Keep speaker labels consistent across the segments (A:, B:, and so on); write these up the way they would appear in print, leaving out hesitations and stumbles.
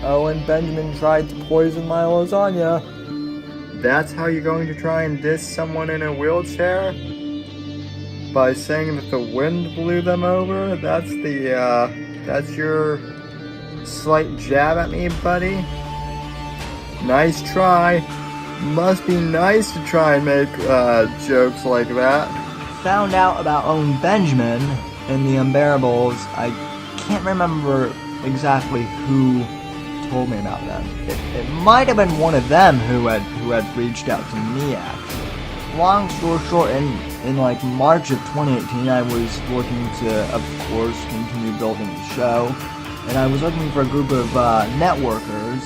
A: Owen Benjamin tried to poison my lasagna. That's how you're going to try and diss someone in a wheelchair? By saying that the wind blew them over? That's your slight jab at me, buddy? Nice try. Must be nice to try and make, jokes like that. Found out about Owen Benjamin in The Unbearables. I can't remember exactly who told me about them. It might have been one of them who had reached out to me, actually. Long story short, in like March of 2018, I was looking to, of course, continue building the show, and I was looking for a group of networkers,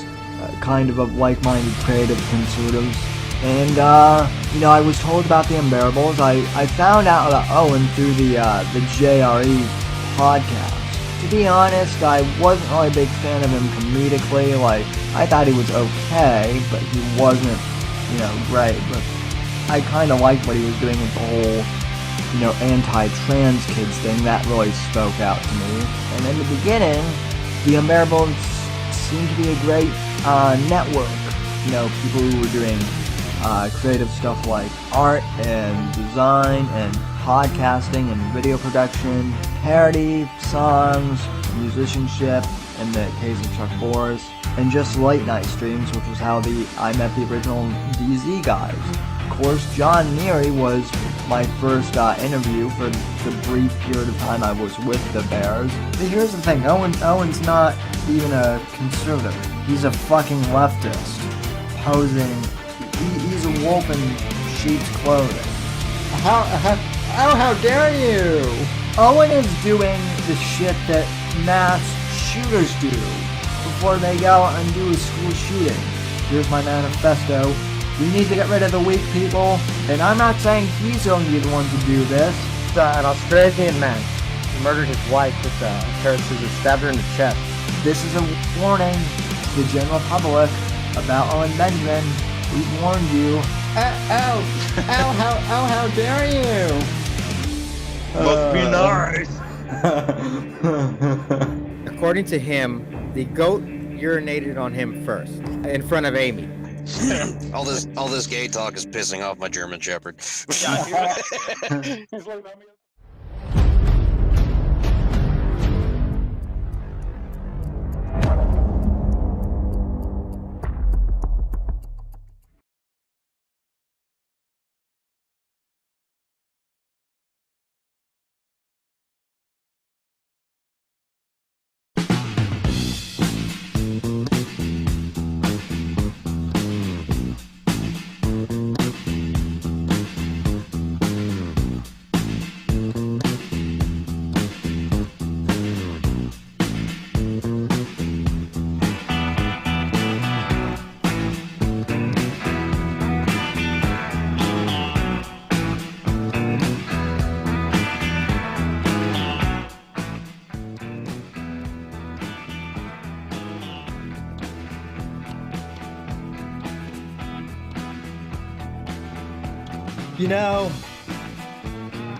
A: kind of like-minded creative conservatives, and I was told about The Unbearables. I found out about Owen through the JRE podcast. To be honest, I wasn't really a big fan of him comedically. Like, I thought he was okay, but he wasn't, great. But I kind of liked what he was doing with the whole, anti-trans kids thing. That really spoke out to me. And in the beginning, The Unbearables seemed to be a great network. People who were doing creative stuff like art and design and podcasting and video production, parody, songs, musicianship, in the case of Chuck Boris, and just late night streams, which was how I met the original DZ guys. Of course, John Neary was my first interview for the brief period of time I was with the Bears. But here's the thing, Owen's not even a conservative. He's a fucking leftist, posing. He's a wolf in sheep's clothing. How dare you! Owen is doing the shit that mass shooters do before they go out and do a school shooting. Here's my manifesto. We need to get rid of the weak people, and I'm not saying he's going to be the one to do this.
B: An Australian man murdered his wife with a pair of scissors, stabbed her in the chest.
A: This is a warning to the general public about Owen Benjamin. We've warned you. How dare you!
C: Must be nice.
B: According to him, the goat urinated on him first, in front of Amy.
C: all this gay talk is pissing off my German Shepherd.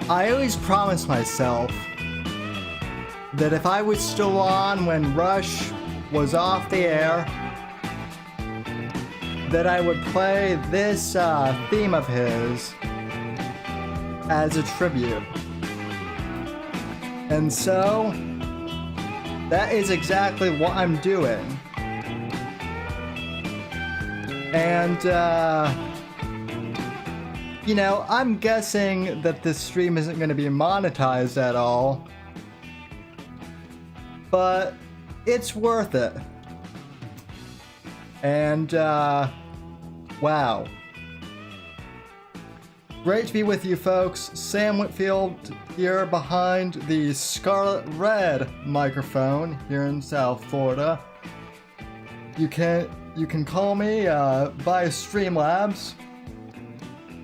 A: I always promised myself that if I was still on when Rush was off the air, that I would play this theme of his as a tribute. And so, that is exactly what I'm doing. And, I'm guessing that this stream isn't going to be monetized at all, but it's worth it. And, wow. Great to be with you folks. Sam Whitfield here behind the Scarlet Red microphone here in South Florida. You can call me via Streamlabs.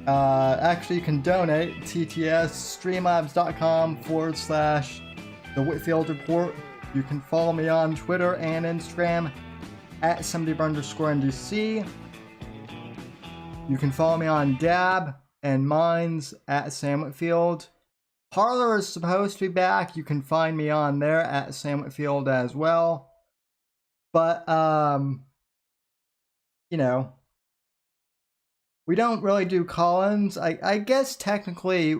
A: Actually, you can donate, TTS, streamlabs.com/The Whitfield Report. You can follow me on Twitter and Instagram at @somebody_NDC. You can follow me on Dab and Minds at Sam Whitfield. Parler is supposed to be back. You can find me on there at Sam Whitfield as well. But you know, we don't really do call-ins. I guess technically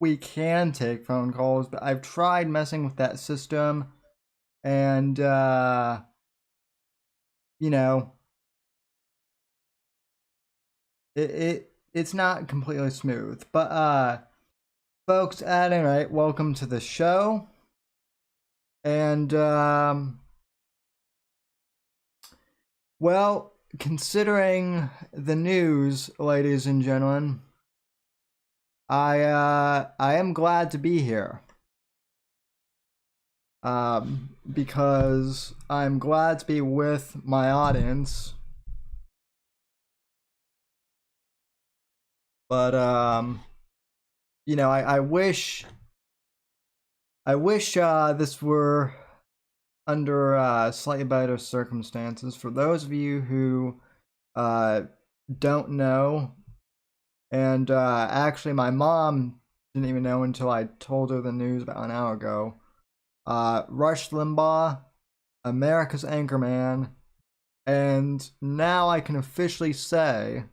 A: we can take phone calls, but I've tried messing with that system, and you know, it's not completely smooth. But folks, at any rate, welcome to the show. And well, considering the news, ladies and gentlemen, I am glad to be here. Because I'm glad to be with my audience. But you know, I wish this were under slightly better circumstances. For those of you who don't know, and actually my mom didn't even know until I told her the news about an hour ago. Rush Limbaugh, America's Anchorman, and now I can officially say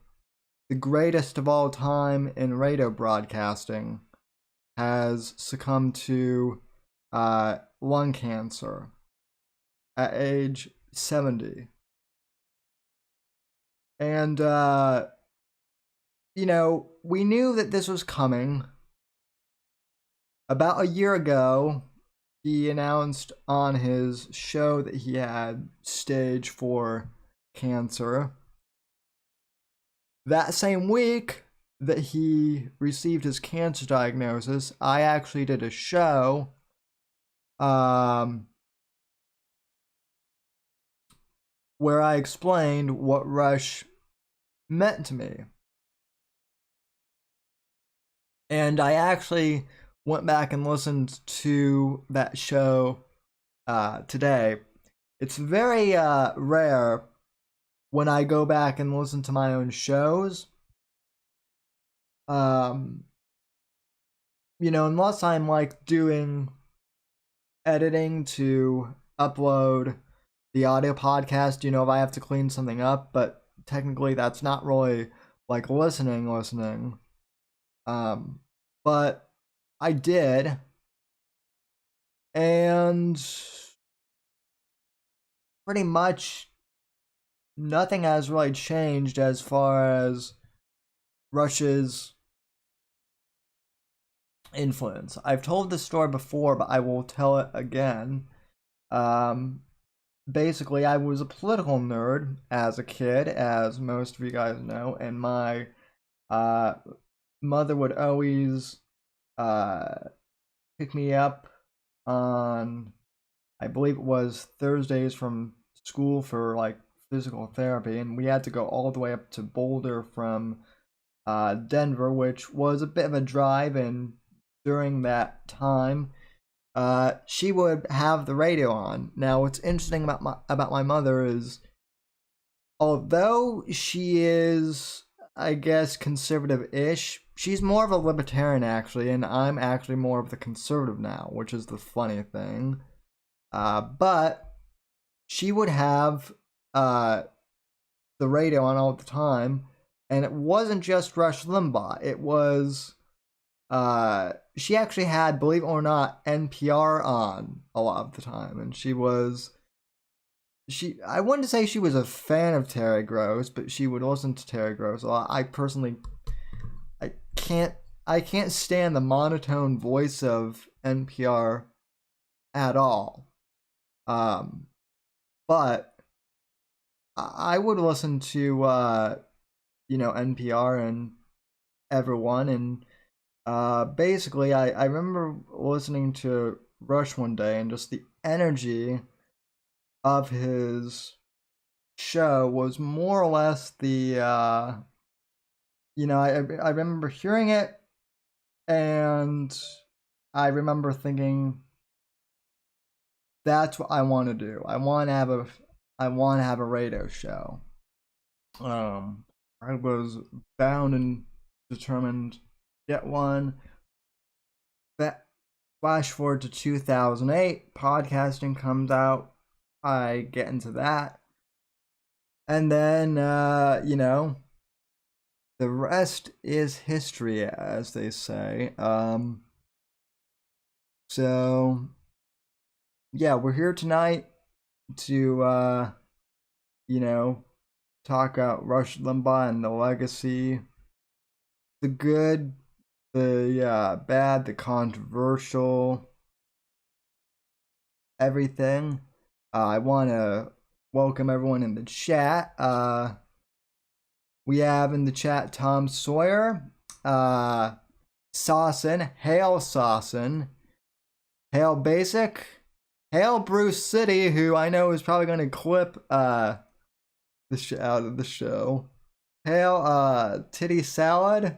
A: the greatest of all time in radio broadcasting has succumbed to lung cancer at age 70. And, you know, we knew that this was coming. About a year ago, he announced on his show that he had stage 4 cancer. That same week that he received his cancer diagnosis, I actually did a show where I explained what Rush meant to me. And I actually went back and listened to that show today. It's very rare when I go back and listen to my own shows. You know, unless I'm like doing editing to upload the audio podcast, you know, if I have to clean something up, but technically that's not really like listening. But I did, and pretty much nothing has really changed as far as Rush's influence. I've told this story before, but I will tell it again. Basically, I was a political nerd as a kid, as most of you guys know, and my mother would always pick me up on, I believe it was Thursdays from school for like physical therapy, and we had to go all the way up to Boulder from Denver, which was a bit of a drive. And during that time, she would have the radio on. Now, what's interesting about my mother is, although she is, I guess, conservative-ish, she's more of a libertarian actually, and I'm actually more of the conservative now, which is the funny thing. But she would have the radio on all the time, and it wasn't just Rush Limbaugh. It was she actually had, believe it or not, NPR on a lot of the time, and I wouldn't say she was a fan of Terry Gross, but she would listen to Terry Gross a lot. I personally, I can't stand the monotone voice of NPR at all. But I would listen to you know, NPR and everyone, and basically I remember listening to Rush one day, and just the energy of his show was more or less the you know, I remember hearing it, and I remember thinking, that's what I want to do. I want to have a radio show. I was bound and determined to get one. That flash forward to 2008, podcasting comes out. I get into that. And then, the rest is history, as they say. So, yeah, we're here tonight to, talk about Rush Limbaugh and the legacy, the good, the bad, the controversial, everything. I want to welcome everyone in the chat. We have in the chat Tom Sawyer, Sawson, Hail Sawson, Hail Basic, Hail Bruce City, who I know is probably going to clip out of the show. Hail Titty Salad,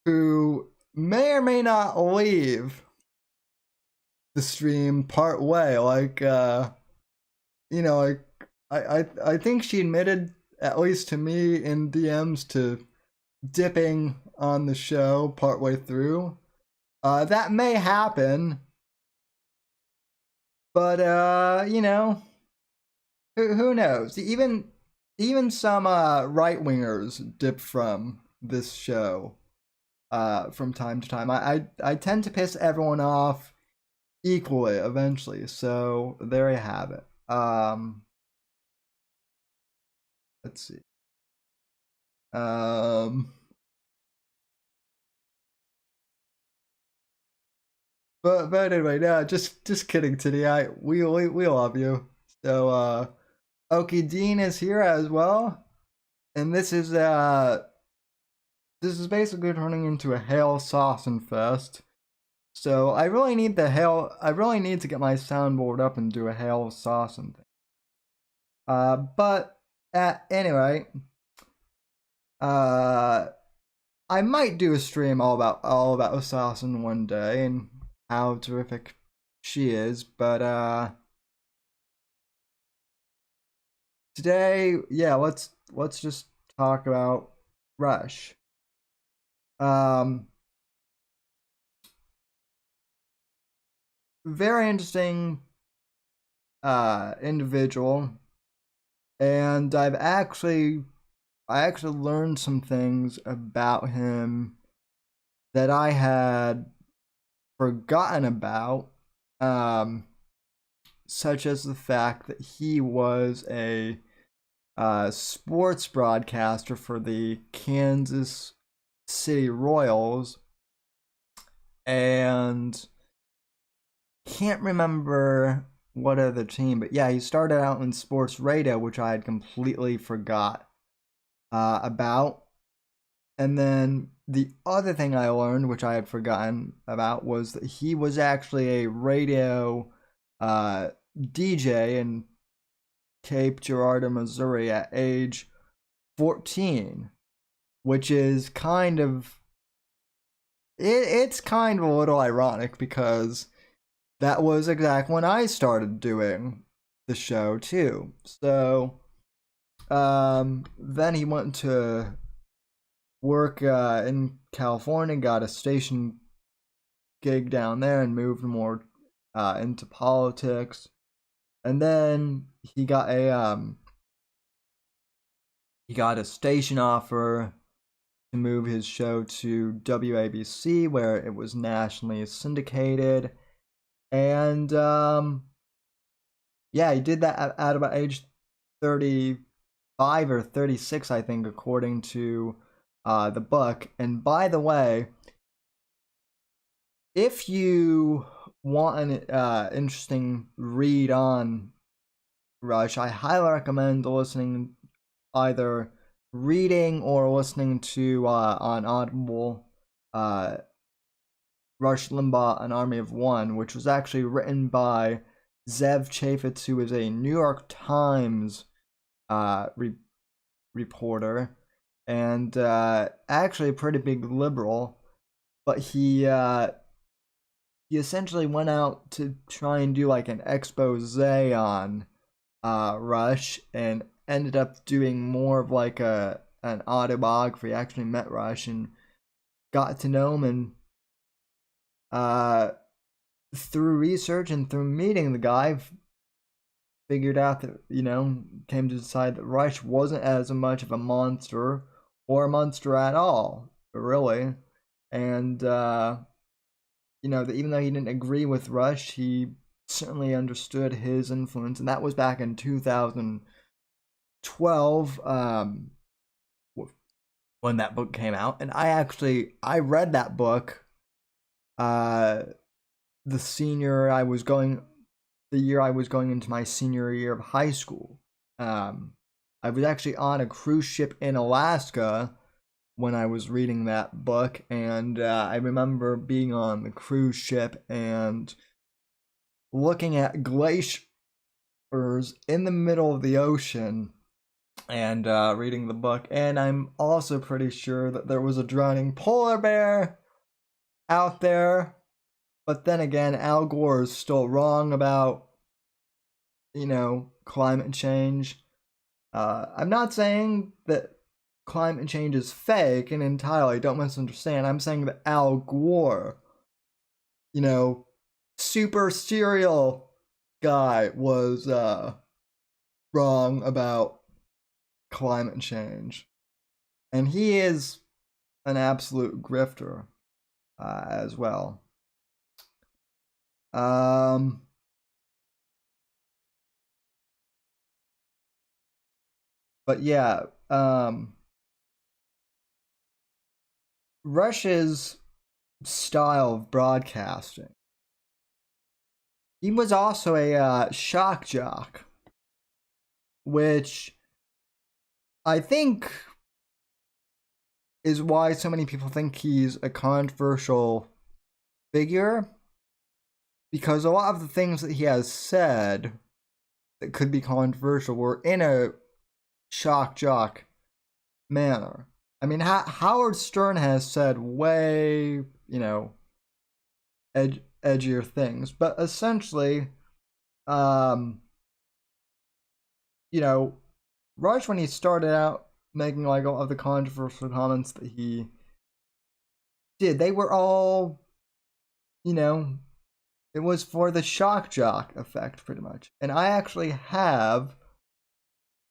A: who may or may not leave the stream part way. Like, I think she admitted, at least to me in DMs, to dipping on the show partway through. That may happen, but who knows? Even some right wingers dip from this show from time to time. I tend to piss everyone off equally eventually, so there you have it. Let's see. But anyway, no, just kidding, Titty. We love you. So Okie Dean is here as well, and this is basically turning into a Hail Saucin' Fest. So I really need to get my soundboard up and do a Hail Saucin' thing. But at any rate, I might do a stream all about Saucin' one day and how terrific she is, but today, yeah, let's just talk about Rush. Very interesting individual, and I actually learned some things about him that I had forgotten about, such as the fact that he was a sports broadcaster for the Kansas City Royals, and can't remember what other team, but yeah, he started out in sports radio, which I had completely forgot about. And then the other thing I learned, which I had forgotten about, was that he was actually a radio DJ in Cape Girardeau, Missouri at age 14, which is kind of it's kind of a little ironic because that was exactly when I started doing the show too. So then he went to work in California, got a station gig down there, and moved more into politics. And then he got a station offer to move his show to WABC, where it was nationally syndicated. And yeah, he did that at about age 35 or 36, I think, according to the book. And by the way, if you want an interesting read on Rush, I highly recommend listening, either reading or listening to on Audible, Rush Limbaugh, An Army of One, which was actually written by Zev Chaffetz, who is a New York Times reporter, and actually a pretty big liberal, but he essentially went out to try and do like an expose on Rush, and ended up doing more of like an autobiography. Actually met Rush and got to know him, and through research and through meeting the guy, figured out that, came to decide that Rush wasn't as much of a monster or a monster at all, really. And, that even though he didn't agree with Rush, he certainly understood his influence. And that was back in 2012, when that book came out. And I read that book, the year I was going into my senior year of high school. I was actually on a cruise ship in Alaska when I was reading that book, and I remember being on the cruise ship and looking at glaciers in the middle of the ocean and reading the book. And I'm also pretty sure that there was a drowning polar bear out there. But then again, Al Gore is still wrong about, climate change. I'm not saying that climate change is fake and entirely, don't misunderstand. I'm saying that Al Gore, super serial guy, was wrong about climate change. And he is an absolute grifter as well. But yeah, Rush's style of broadcasting. He was also a shock jock, which I think is why so many people think he's a controversial figure, because a lot of the things that he has said that could be controversial were in a shock jock manner. I mean, Howard Stern has said way, edgier things, but essentially, Rush, when he started out making like all of the controversial comments that he did, they were all, it was for the shock jock effect, pretty much. And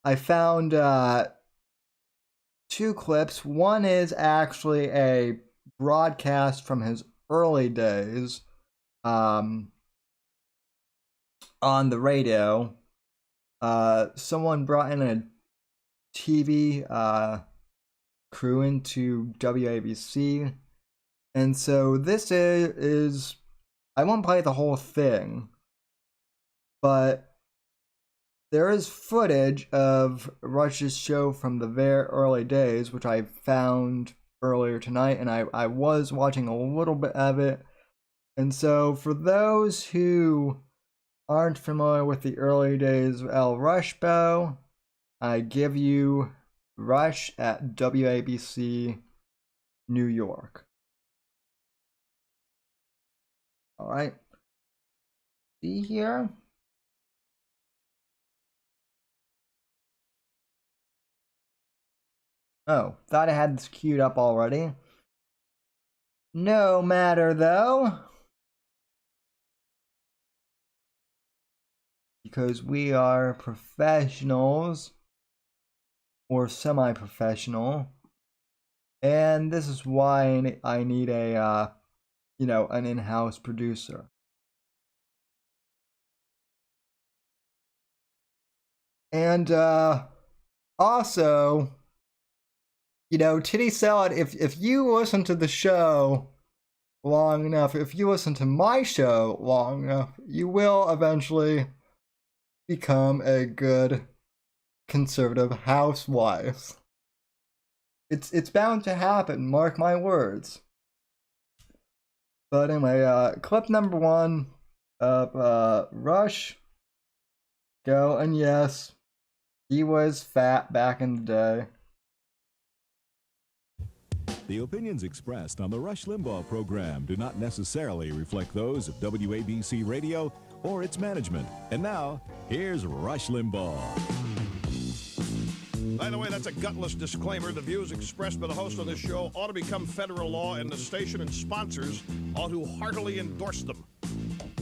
A: I found 2 clips. One is actually a broadcast from his early days on the radio. Someone brought in a TV crew into WABC. And so this is I won't play the whole thing, but there is footage of Rush's show from the very early days, which I found earlier tonight, and I was watching a little bit of it. And so for those who aren't familiar with the early days of El Rushbo, I give you Rush at WABC New York. All right. See here. Oh, thought I had this queued up already. No matter though, because we are professionals, or semi-professional, and this is why I need a an in-house producer. And also, Titty Salad, if you listen to the show long enough, if you listen to my show long enough, you will eventually become a good conservative housewife. It's bound to happen, mark my words. But anyway, clip number 1 of Rush. Go, and yes, he was fat back in the day.
D: The opinions expressed on the Rush Limbaugh program do not necessarily reflect those of WABC Radio or its management. And now, here's Rush Limbaugh.
E: By the way, that's a gutless disclaimer. The views expressed by the host of this show ought to become federal law, and the station and sponsors ought to heartily endorse them.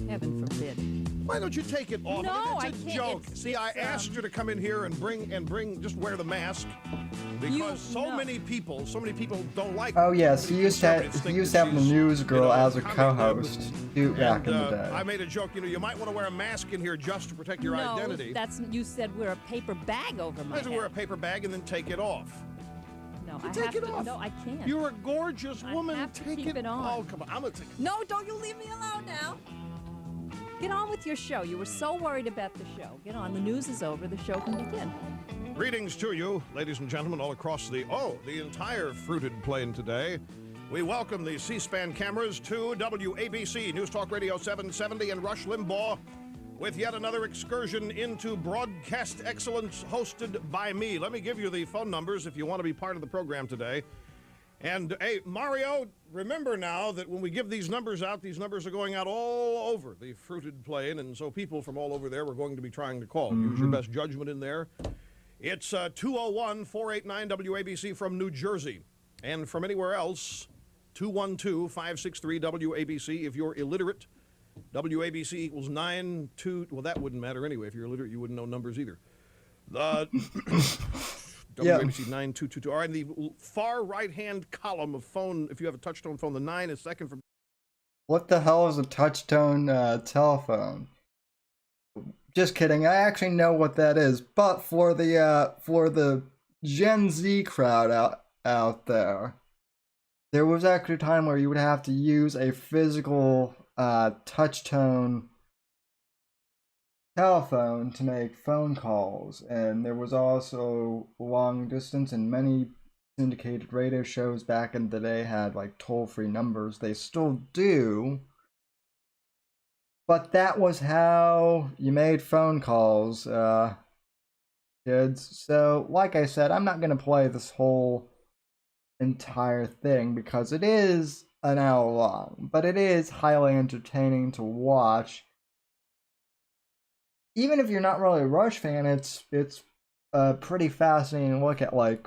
F: Heaven forbid.
E: Why don't you take it off?
F: No,
E: It's a
F: I can't.
E: joke. See, I asked you to come in here and just wear the mask because so many people don't like.
A: Oh yes, he used to have the news girl as a
E: communist.
A: co-host back in the day.
E: I made a joke. You might want to wear a mask in here just to protect your identity.
F: You said wear a paper bag over my
E: I have to
F: head.
E: wear a paper bag and then take it off.
F: No,
E: Take it off.
F: No, I can't.
E: You're a gorgeous woman.
F: I have to
E: take
F: keep it on.
E: Oh, come on. I'm gonna take it.
F: No, don't you leave me alone now. Get on with your show. You were so worried about the show. Get on. The news is over. The show can begin.
E: Greetings to you, ladies and gentlemen, all across the entire fruited plain today. We welcome the C-SPAN cameras to WABC, News Talk Radio 770, and Rush Limbaugh with yet another excursion into broadcast excellence hosted by me. Let me give you the phone numbers if you want to be part of the program today. And, hey, Mario, remember now that when we give these numbers out, these numbers are going out all over the fruited plain, and so people from all over there we're going to be trying to call. Use your best judgment in there. It's 201-489-WABC from New Jersey. And from anywhere else, 212-563-WABC. If you're illiterate, WABC equals 92. Well, that wouldn't matter anyway. If you're illiterate, you wouldn't know numbers either. The WABC 9222. All right, in the far right-hand column of phone, if you have a touch-tone phone, the 9 is second from...
A: What the hell is a touch-tone telephone? Just kidding. I actually know what that is. But for the Gen Z crowd out there, there was actually a time where you would have to use a physical touch-tone telephone to make phone calls, and there was also long distance, and many syndicated radio shows back in the day had like toll-free numbers. They still do, but that was how you made phone calls, kids. So like I said, I'm not gonna play this whole entire thing because it is an hour long, but it is highly entertaining to watch. Even if you're not really a Rush fan, it's pretty fascinating to look at, like,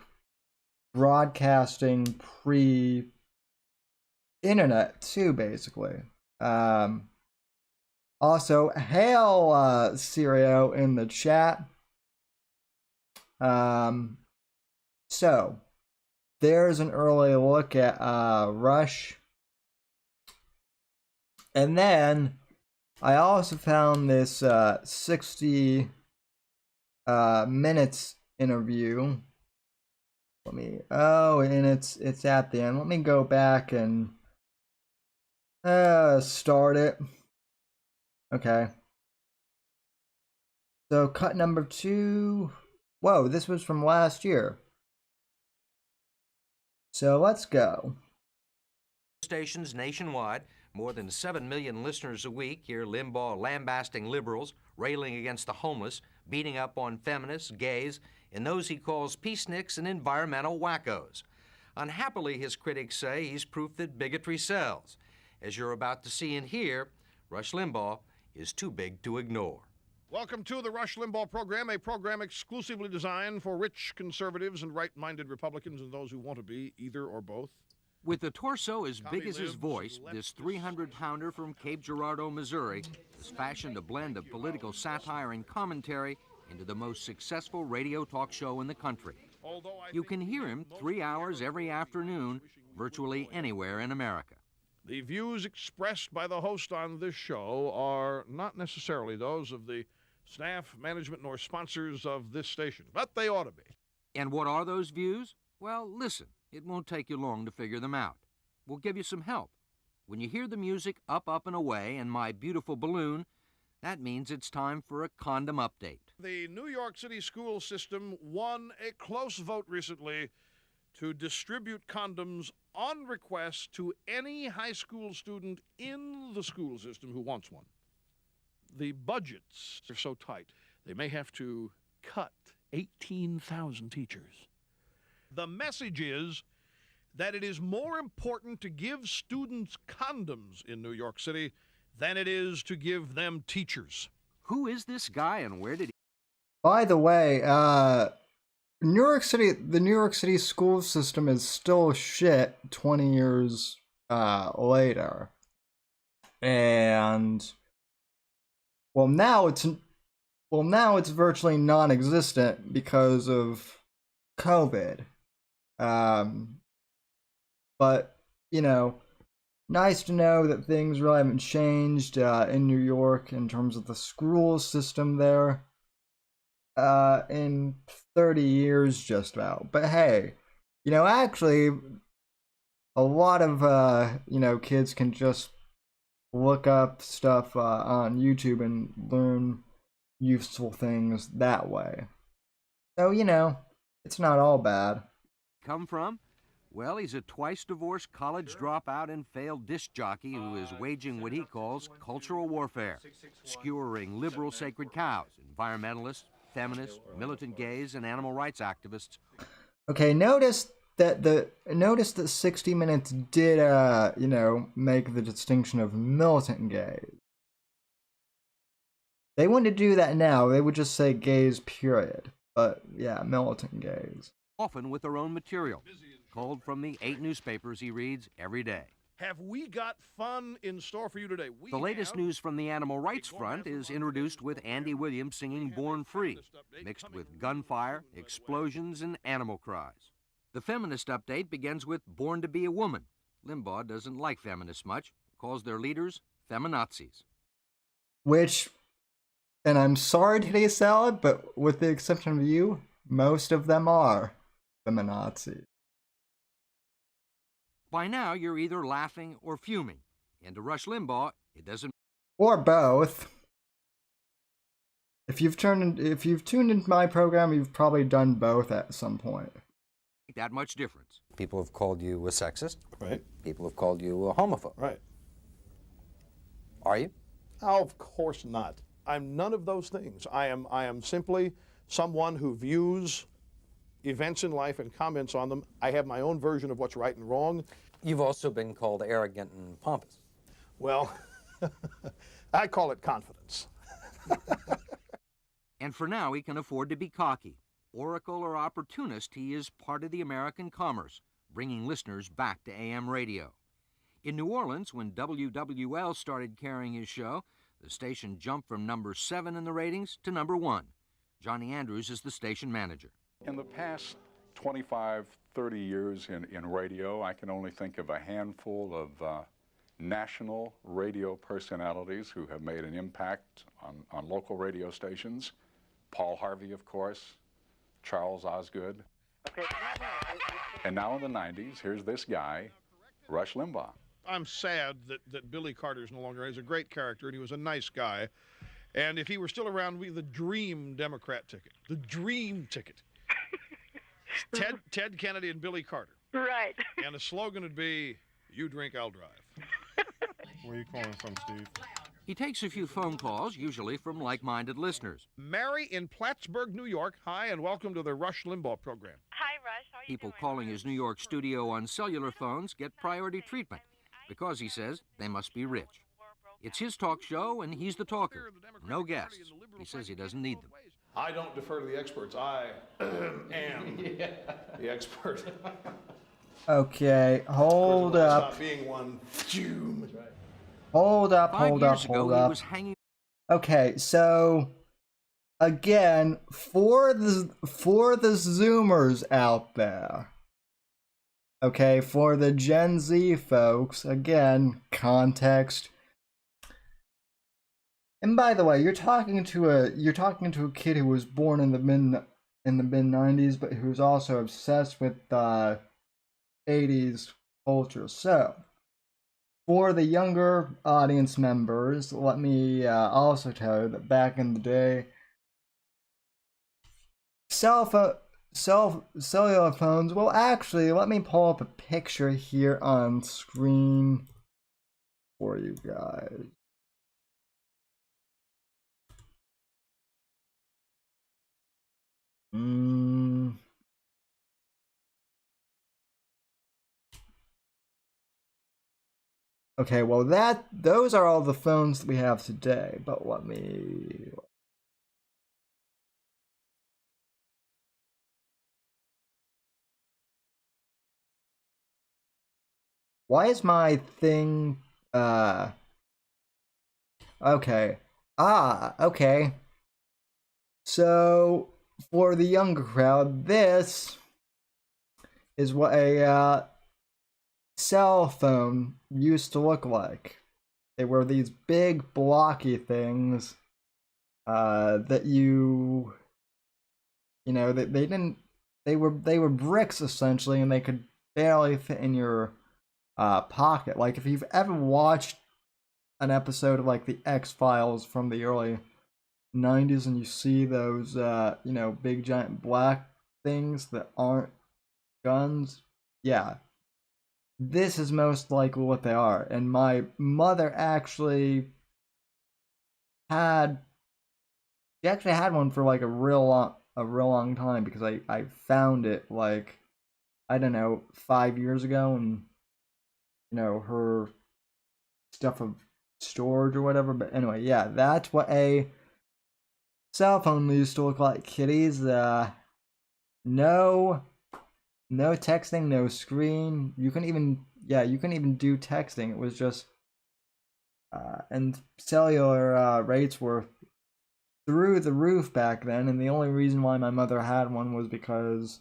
A: broadcasting pre-internet too, basically. Also, hail Sirio in the chat. So there's an early look at Rush, and then I also found this 60 minutes interview. And it's at the end. Let me go back and start it. Okay. So cut number 2. Whoa, this was from last year. So let's go.
G: Stations nationwide. More than 7 million listeners a week hear Limbaugh lambasting liberals, railing against the homeless, beating up on feminists, gays, and those he calls peaceniks and environmental wackos. Unhappily, his critics say he's proof that bigotry sells. As you're about to see and hear, Rush Limbaugh is too big to ignore.
E: Welcome to the Rush Limbaugh program, a program exclusively designed for rich conservatives and right-minded Republicans and those who want to be either or both.
G: With a torso as big as his
E: lives,
G: voice,
E: leftist.
G: this 300-pounder from Cape Girardeau, Missouri, has fashioned a blend of political satire and commentary into the most successful radio talk show in the country. You can hear him 3 hours every afternoon, virtually anywhere in America.
E: The views expressed by the host on this show are not necessarily those of the staff, management, nor sponsors of this station, but they ought to be.
G: And what are those views? Well, listen. It won't take you long to figure them out. We'll give you some help. When you hear the music Up, Up, and Away and My Beautiful Balloon, that means it's time for a condom update.
E: The New York City school system won a close vote recently to distribute condoms on request to any high school student in the school system who wants one. The budgets are so tight, they may have to cut 18,000 teachers. The message is that it is more important to give students condoms in New York City than it is to give them teachers.
G: Who is this guy and where did he...
A: By the way, the New York City school system is still shit 20 years later. And Well, now it's virtually non-existent because of COVID. But nice to know that things really haven't changed in New York in terms of the school system there in 30 years just about. But hey, actually, a lot of kids can just look up stuff on YouTube and learn useful things that way. So it's not all bad.
G: Come from? Well, he's a twice-divorced college dropout and failed disc jockey who is waging what he calls cultural warfare, skewering liberal sacred cows, environmentalists, feminists, militant gays, and animal rights activists.
A: Okay, notice that 60 Minutes did make the distinction of militant gays. They wouldn't do that now. They would just say gays, period. But yeah, militant gays.
G: Often with their own material, culled from the 8 newspapers he reads every day.
E: Have we got fun in store for you today?
G: The latest news from the animal rights front is introduced with Andy Williams singing Born Free, mixed with gunfire, explosions, and animal cries. The feminist update begins with Born to be a Woman. Limbaugh doesn't like feminists much, calls their leaders feminazis.
A: Which, and I'm sorry to say it, but with the exception of you, most of them are feminazis.
G: By now, you're either laughing or fuming. And to Rush Limbaugh, it doesn't...
A: Or both. If you've tuned into my program, you've probably done both at some point.
G: make that much difference.
C: People have called you a sexist.
H: Right.
C: People have called you a homophobe.
H: Right.
C: Are you?
H: Oh, of course not. I'm none of those things. I am simply someone who views events in life and comments on them. I have my own version of what's right and wrong.
C: You've also been called arrogant and pompous.
H: Well, I call it confidence.
G: And for now, he can afford to be cocky. Oracle or opportunist, he is part of the American commerce, bringing listeners back to AM radio. In New Orleans, when WWL started carrying his show, the station jumped from number 7 in the ratings to number 1. Johnny Andrews is the station manager.
I: In the past 25, 30 years in radio, I can only think of a handful of national radio personalities who have made an impact on local radio stations. Paul Harvey, of course, Charles Osgood. And now in the 90s, here's this guy, Rush Limbaugh.
E: I'm sad that Billy Carter's no longer. He's a great character, and he was a nice guy. And if he were still around, we'd be the dream Democrat ticket. The dream ticket. Ted Kennedy and Billy Carter.
J: Right.
E: And the slogan would be, "You drink, I'll drive."
K: Where are you calling from, Steve?
G: He takes a few phone calls, usually from like-minded listeners.
E: Mary in Plattsburgh, New York. Hi, and welcome to the Rush Limbaugh program.
J: Hi, Rush. How are you
G: People
J: doing?
G: calling his New York studio on cellular phones get priority treatment because, he says, they must be rich. It's his talk show, and he's the talker. No guests. He says he doesn't need them.
H: I don't defer to the experts. I am the expert.
A: Okay, hold up.
H: Stop being one.
A: Hold up,
G: 5
A: hold
G: years
A: up,
G: ago,
A: hold
G: he
A: up.
G: was hanging...
A: Okay, so again, for the Zoomers out there, okay, for the Gen Z folks, again, context. And by the way, you're talking to a kid who was born in the mid 90s, but who's also obsessed with 80s culture. So, for the younger audience members, let me also tell you that back in the day, cellular phones, well, actually, let me pull up a picture here on screen for you guys. Okay, well those are all the phones that we have today, but let me... Why is my thing, okay, Ah, okay. So, for the younger crowd, this is what a cell phone used to look like. They were these big blocky things that they didn't, they were bricks essentially, and they could barely fit in your pocket. Like if you've ever watched an episode of like the X-Files from the early 90s and you see those big giant black things that aren't guns, yeah, this is most likely what they are. And my mother actually had one for like a real long time, because I found it like, I don't know, 5 years ago, and her stuff of storage or whatever. But anyway, yeah, that's what a cell phone used to look like, kiddies. No texting, no screen. You can even do texting. It was just and cellular rates were through the roof back then, and the only reason why my mother had one was because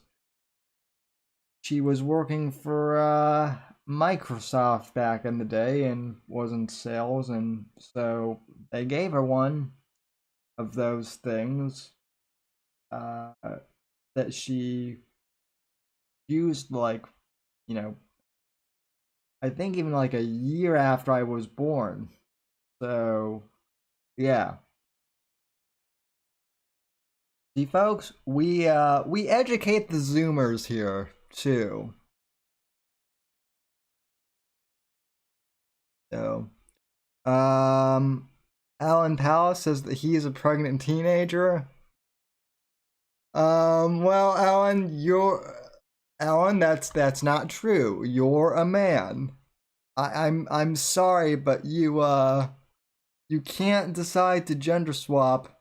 A: she was working for Microsoft back in the day and was in sales, and so they gave her one of those things that she used, like, I think even like a year after I was born. So, yeah. See, folks, we educate the Zoomers here too. So, Alan Palace says that he is a pregnant teenager. Well, Alan, that's not true. You're a man. I'm sorry, but you can't decide to gender swap,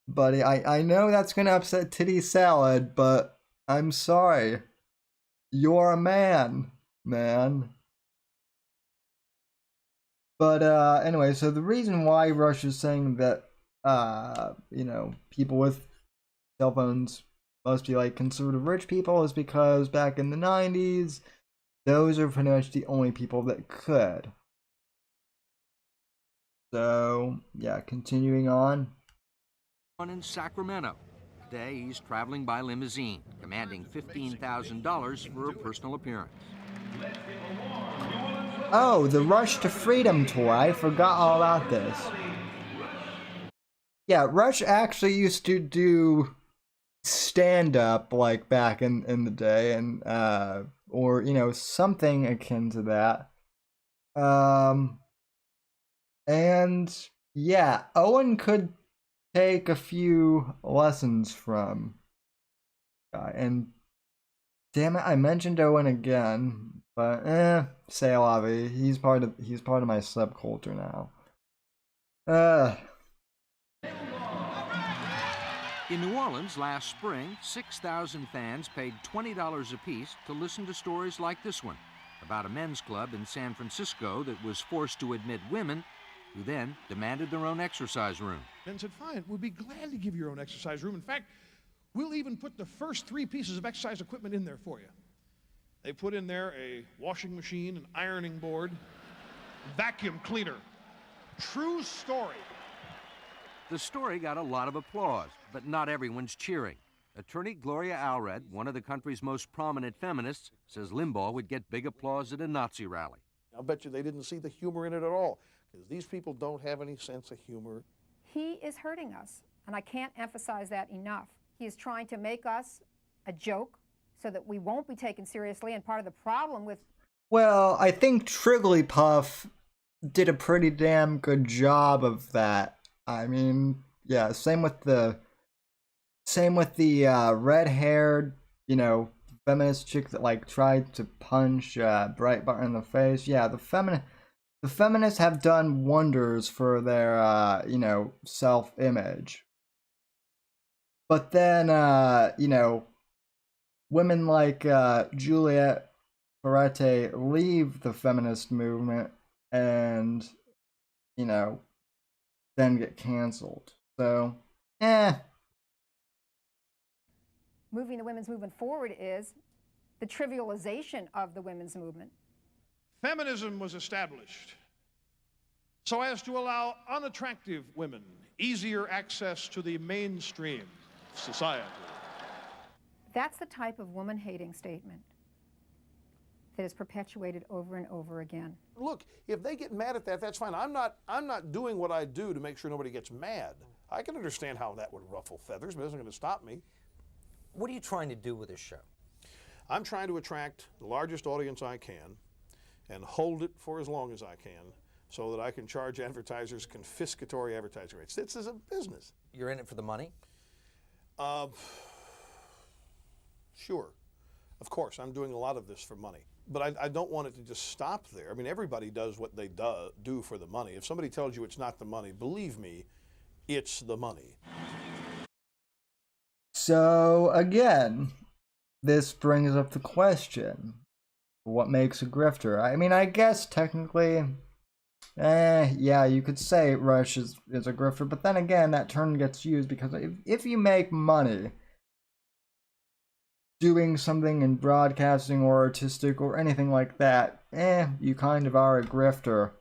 A: buddy. I know that's gonna upset Titty Salad, but I'm sorry. You're a man, man. But anyway, so the reason why Rush is saying that people with cell phones must be like conservative rich people is because back in the 90s, those are pretty much the only people that could. So, yeah, continuing on.
G: In Sacramento. Today, he's traveling by limousine, commanding $15,000 for a personal appearance.
A: Oh, the Rush to Freedom tour. I forgot all about this. Yeah, Rush actually used to do stand-up, like, back in the day, and, or, something akin to that. And, yeah, Owen could take a few lessons from and damn it, I mentioned Owen again, but say la vie. He's part of my subculture now.
G: In New Orleans last spring, 6,000 fans paid $20 apiece to listen to stories like this one about a men's club in San Francisco that was forced to admit women who then demanded their own exercise room.
H: Ben said, fine, we'll be glad to give you your own exercise room. In fact, we'll even put the first 3 pieces of exercise equipment in there for you. They put in there a washing machine, an ironing board, vacuum cleaner. True story.
G: The story got a lot of applause, but not everyone's cheering. Attorney Gloria Allred, one of the country's most prominent feminists, says Limbaugh would get big applause at a Nazi rally.
H: I'll bet you they didn't see the humor in it at all, because these people don't have any sense of humor.
J: He is hurting us, and I can't emphasize that enough. He is trying to make us a joke so that we won't be taken seriously, and part of the problem with...
A: Well, I think Trigglypuff did a pretty damn good job of that. I mean, yeah, same with the red-haired, feminist chick that like tried to punch Breitbart in the face. Yeah, the feminists have done wonders for their self-image. But then women like Juliet Ferrette leave the feminist movement, and then get canceled. So,
J: Moving the women's movement forward is the trivialization of the women's movement.
H: Feminism was established so as to allow unattractive women easier access to the mainstream society.
J: That's the type of woman-hating statement that is perpetuated over and over again.
H: Look, if they get mad at that, that's fine. I'm not doing what I do to make sure nobody gets mad. I can understand how that would ruffle feathers, but it isn't going to stop me.
G: What are you trying to do with this show?
H: I'm trying to attract the largest audience I can and hold it for as long as I can so that I can charge advertisers confiscatory advertising rates. This is a business.
G: You're in it for the money?
H: Sure. Of course, I'm doing a lot of this for money. But I don't want it to just stop there. I mean, everybody does what they do for the money. If somebody tells you it's not the money, believe me, it's the money.
A: so again, this brings up the question, what makes a grifter? I mean, I guess technically, yeah, you could say Rush is a grifter, but then again, that term gets used because if you make money doing something in broadcasting or artistic or anything like that, you kind of are a grifter.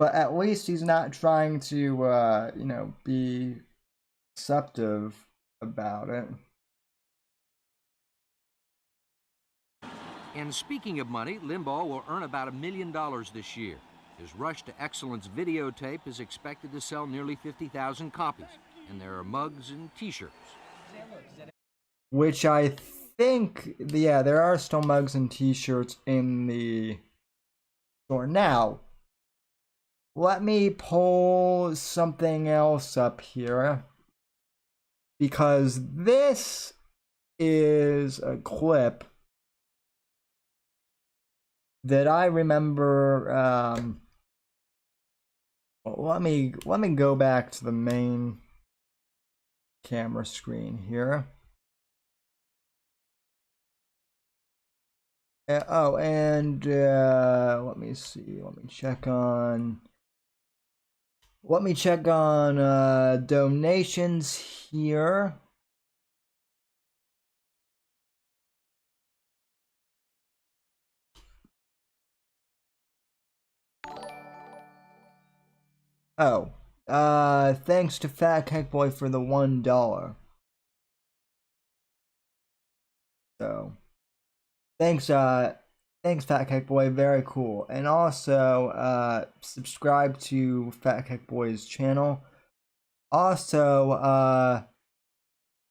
A: But at least he's not trying to, be deceptive about it.
G: And speaking of money, Limbaugh will earn about $1 million this year. His Rush to Excellence videotape is expected to sell nearly 50,000 copies, and there are mugs and T-shirts.
A: Which I think, yeah, there are still mugs and T-shirts in the store. Now, let me pull something else up here, because this is a clip that I remember. Let me go back to the main camera screen here. And let me see. Let me check on donations here. Thanks to Fat Cake Boy for the $1. So, thanks, Fat Cake Boy, very cool. And also, subscribe to Fat Cake Boy's channel. Also,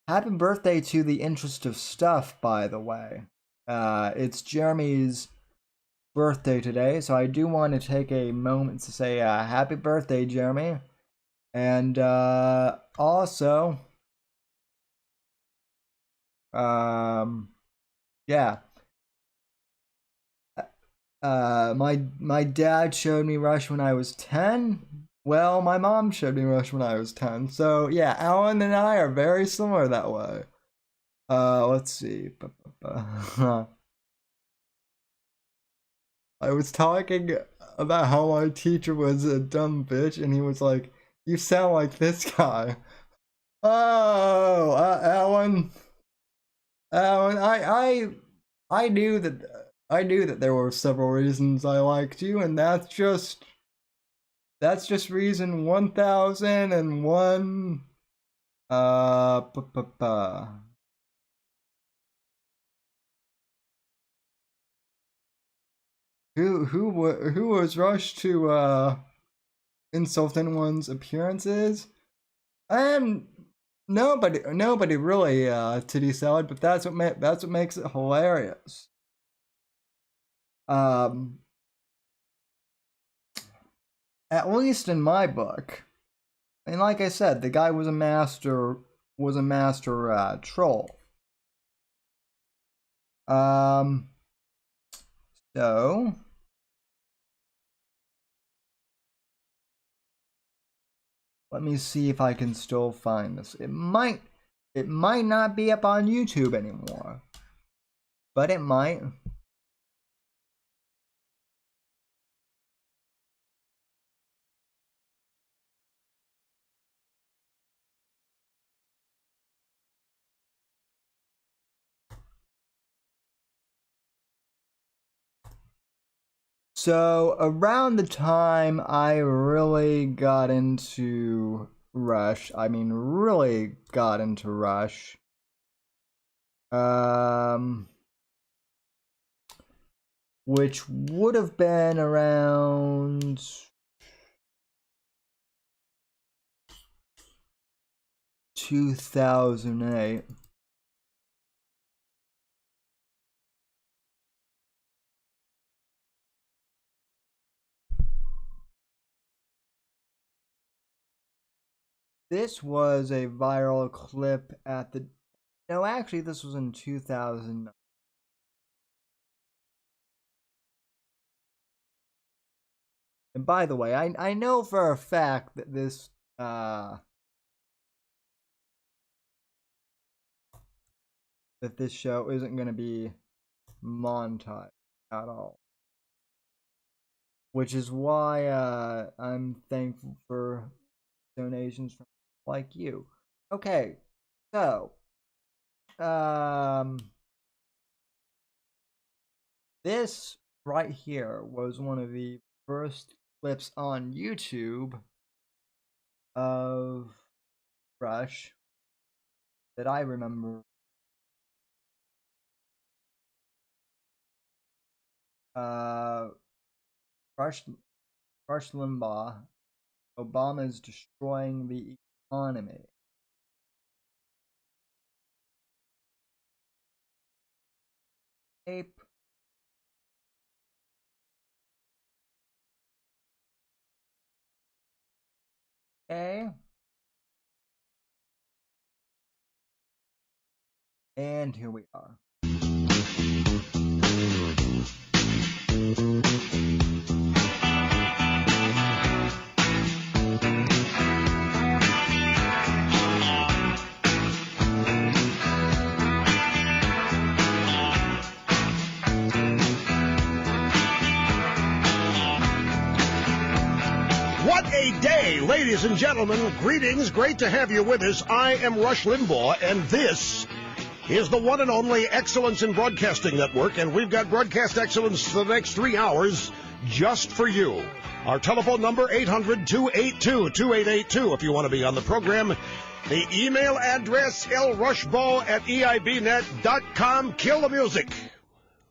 A: happy birthday to the Interest of Stuff, by the way. It's Jeremy's birthday today, so I do want to take a moment to say happy birthday, Jeremy. And also, yeah, my dad showed me Rush when I was 10. Well, my mom showed me Rush when I was 10. So yeah, Alan and I are very similar that way. Let's see. I was talking about how my teacher was a dumb bitch, and he was like, "You sound like this guy." Oh, Alan, I knew that there were several reasons I liked you, and that's just reason 1001. Who was rushed to insult anyone's appearances? And nobody really titty salad, but that's what makes it hilarious. At least in my book. And like I said, the guy was a master troll. So let me see if I can still find this. It might not be up on YouTube anymore, but it might. So around the time I really got into Rush, which would have been around 2008. This was a viral clip at the... No, actually, this was in 2000. And by the way, I know for a fact that this show isn't going to be monetized at all. Which is why I'm thankful for donations from like you. Okay, so this right here was one of the first clips on YouTube of Rush that I remember. Rush Limbaugh, Obama is destroying the economy. Tape. Okay. And here we are.
E: What a day, ladies and gentlemen. Greetings. Great to have you with us. I am Rush Limbaugh, and this is the one and only Excellence in Broadcasting Network, and we've got broadcast excellence for the next 3 hours just for you. Our telephone number, 800-282-2882, if you want to be on the program. The email address, lrushball@eibnet.com. Kill the music.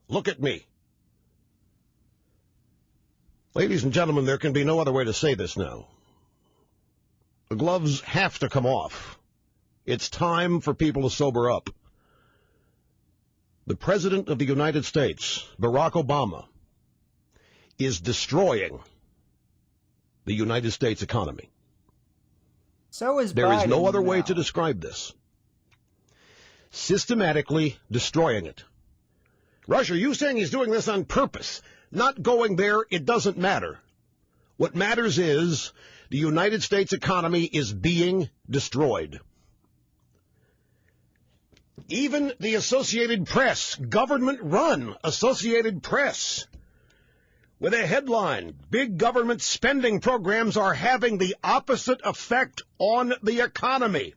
E: Look at me. Ladies and gentlemen, there can be no other way to say this now. The gloves have to come off. It's time for people to sober up. The President of the United States, Barack Obama, is destroying the United States economy.
A: So is
E: There is no
A: Biden
E: other way
A: now.
E: to describe this. Systematically destroying it. Rush, are you saying he's doing this on purpose? Not going there, it doesn't matter. What matters is the United States economy is being destroyed. Even the Associated Press, government-run Associated Press, with a headline, big government spending programs are having the opposite effect on the economy.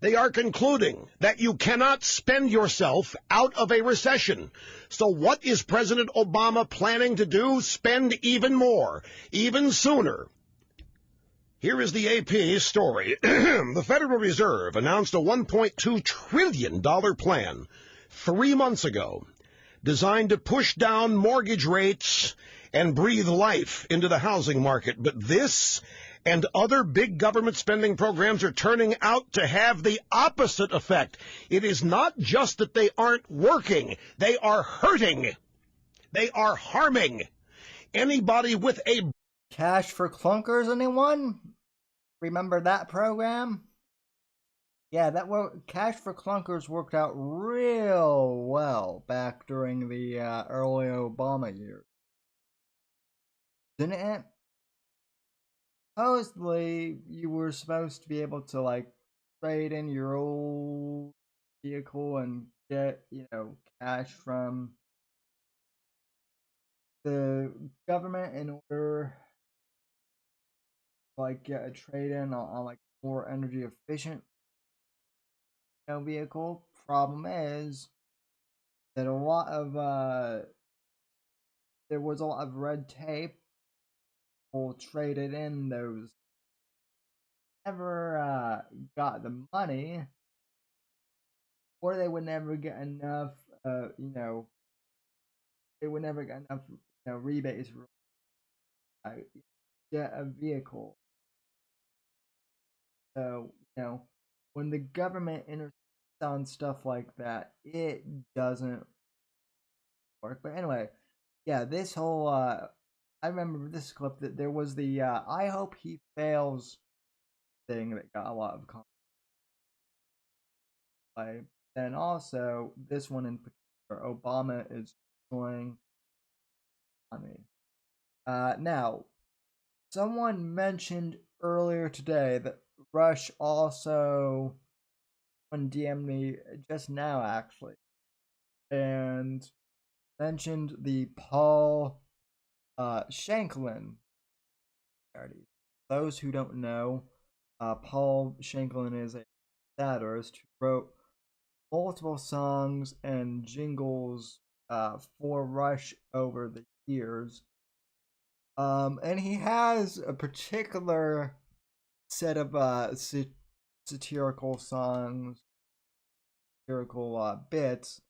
E: They are concluding that you cannot spend yourself out of a recession. So what is President Obama planning to do? Spend even more, even sooner. Here is the AP story. The Federal Reserve announced a $1.2 trillion plan 3 months ago, designed to push down mortgage rates and breathe life into the housing market. But this and other big government spending programs are turning out to have the opposite effect. It is not just that they aren't working. They are hurting. They are harming. Anybody with a...
A: Cash for Clunkers, anyone? Remember that program? Yeah, Cash for Clunkers worked out real well back during the early Obama years. Didn't it? Supposedly, you were supposed to be able to, like, trade in your old vehicle and get, cash from the government in order to, like, get a trade-in on like, more energy efficient, vehicle. Problem is that a lot of there was a lot of red tape. People traded in those. Never got the money, or they would never get enough. They would never get enough. Rebates for get a vehicle. So when the government intercedes on stuff like that, it doesn't work. But anyway, yeah, this whole I remember this clip that there was the I hope he fails thing that got a lot of play. And also this one in particular, Obama is doing money. Now, someone mentioned earlier today that Rush also DM'd me just now actually, and mentioned the Paul Shanklin parody. Those who don't know, Paul Shanklin is a satirist who wrote multiple songs and jingles for Rush over the years. And he has a particular set of satirical songs, satirical bits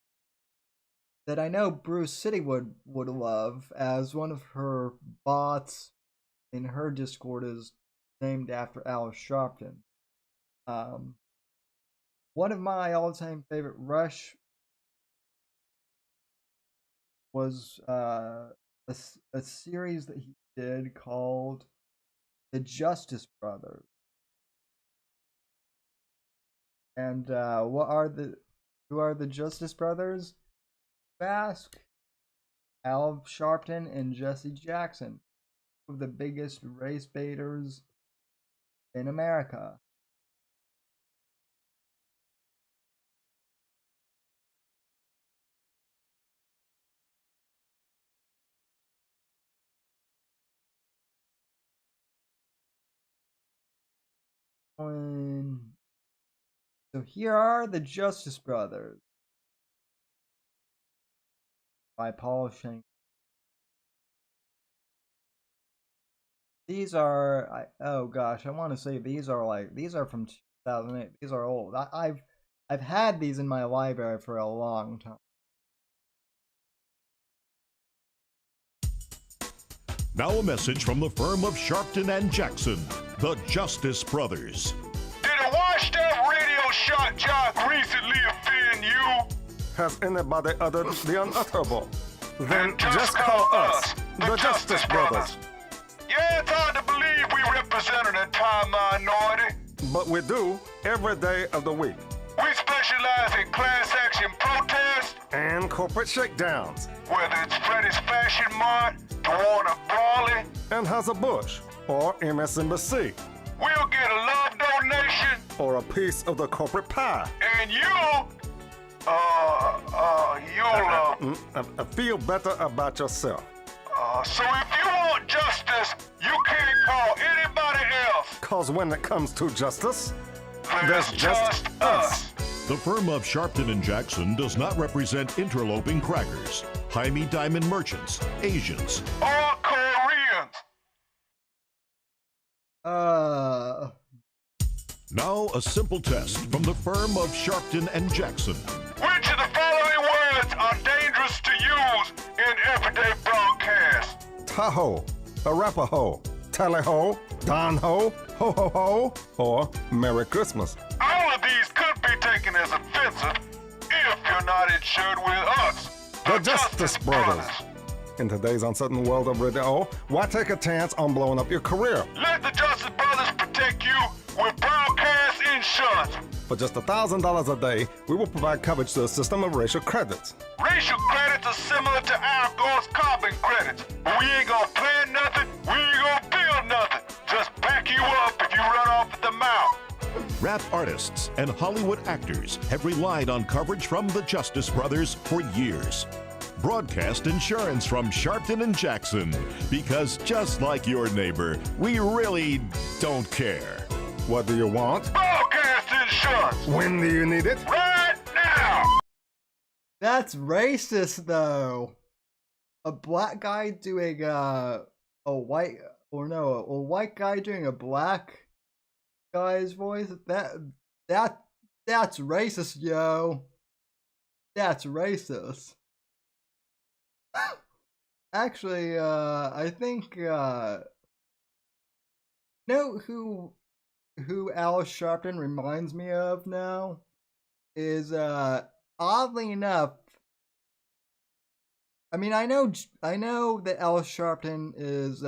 A: that I know Bruce City would love, as one of her bots in her Discord is named after Al Sharpton. One of my all-time favorite Rush was a series that he did called The Justice Brothers. And who are the Justice Brothers? Ask. Al Sharpton and Jesse Jackson, two of the biggest race baiters in America. So here are the Justice Brothers by Paul Shank. These are oh gosh, I want to say these are from 2008. These are old. I've had these in my library for a long time.
D: Now a message from the firm of Sharpton and Jackson, the Justice Brothers.
L: Did a washed-up radio shot jock recently offend you?
K: Has anybody uttered the unutterable? Then just call us, the Justice Brothers.
L: Yeah, it's hard to believe we represent an entire minority.
K: But we do every day of the week.
L: We specialize in class action protests
K: and corporate shakedowns.
L: Whether it's Freddy's Fashion Mart, the Warner Brawley,
K: Anheuser-Busch, or MSNBC.
L: We'll get a love donation
K: or a piece of the corporate pie.
L: And you'll
K: feel better about yourself.
L: So if you want justice, you can't call anybody else.
K: Cause when it comes to justice, there's just us.
D: The firm of Sharpton and Jackson does not represent interloping crackers, Jaime Diamond merchants, Asians,
L: or Koreans.
D: Now a simple test from the firm of Sharpton and Jackson.
L: Which of the following words are dangerous to use in everyday broadcasts?
K: Tahoe, Arapaho, Tally-ho, Don-ho, ho-ho-ho, or Merry Christmas.
L: All of these could be taken as offensive if you're not insured with us,
K: the Justice Brothers. In today's uncertain world of radio, why take a chance on blowing up your career?
L: Let the Justice Brothers protect you with broadcast insurance.
K: For just $1,000 a day, we will provide coverage to a system of racial credits.
L: Racial credits are similar to Al Gore's carbon credits. But we ain't gonna plan nothing, we ain't gonna build nothing. Just back you up if you run off at the mouth.
D: Rap artists and Hollywood actors have relied on coverage from the Justice Brothers for years. Broadcast insurance from Sharpton and Jackson, because just like your neighbor, we really don't care.
K: What do you want?
L: Broadcast insurance!
K: When do you need it?
L: Right now!
A: That's racist, though. a black guy doing a white a white guy doing a black guy's voice. That's racist, yo. That's racist. Actually, I think know who Al Sharpton reminds me of now is oddly enough. I mean, I know that Al Sharpton is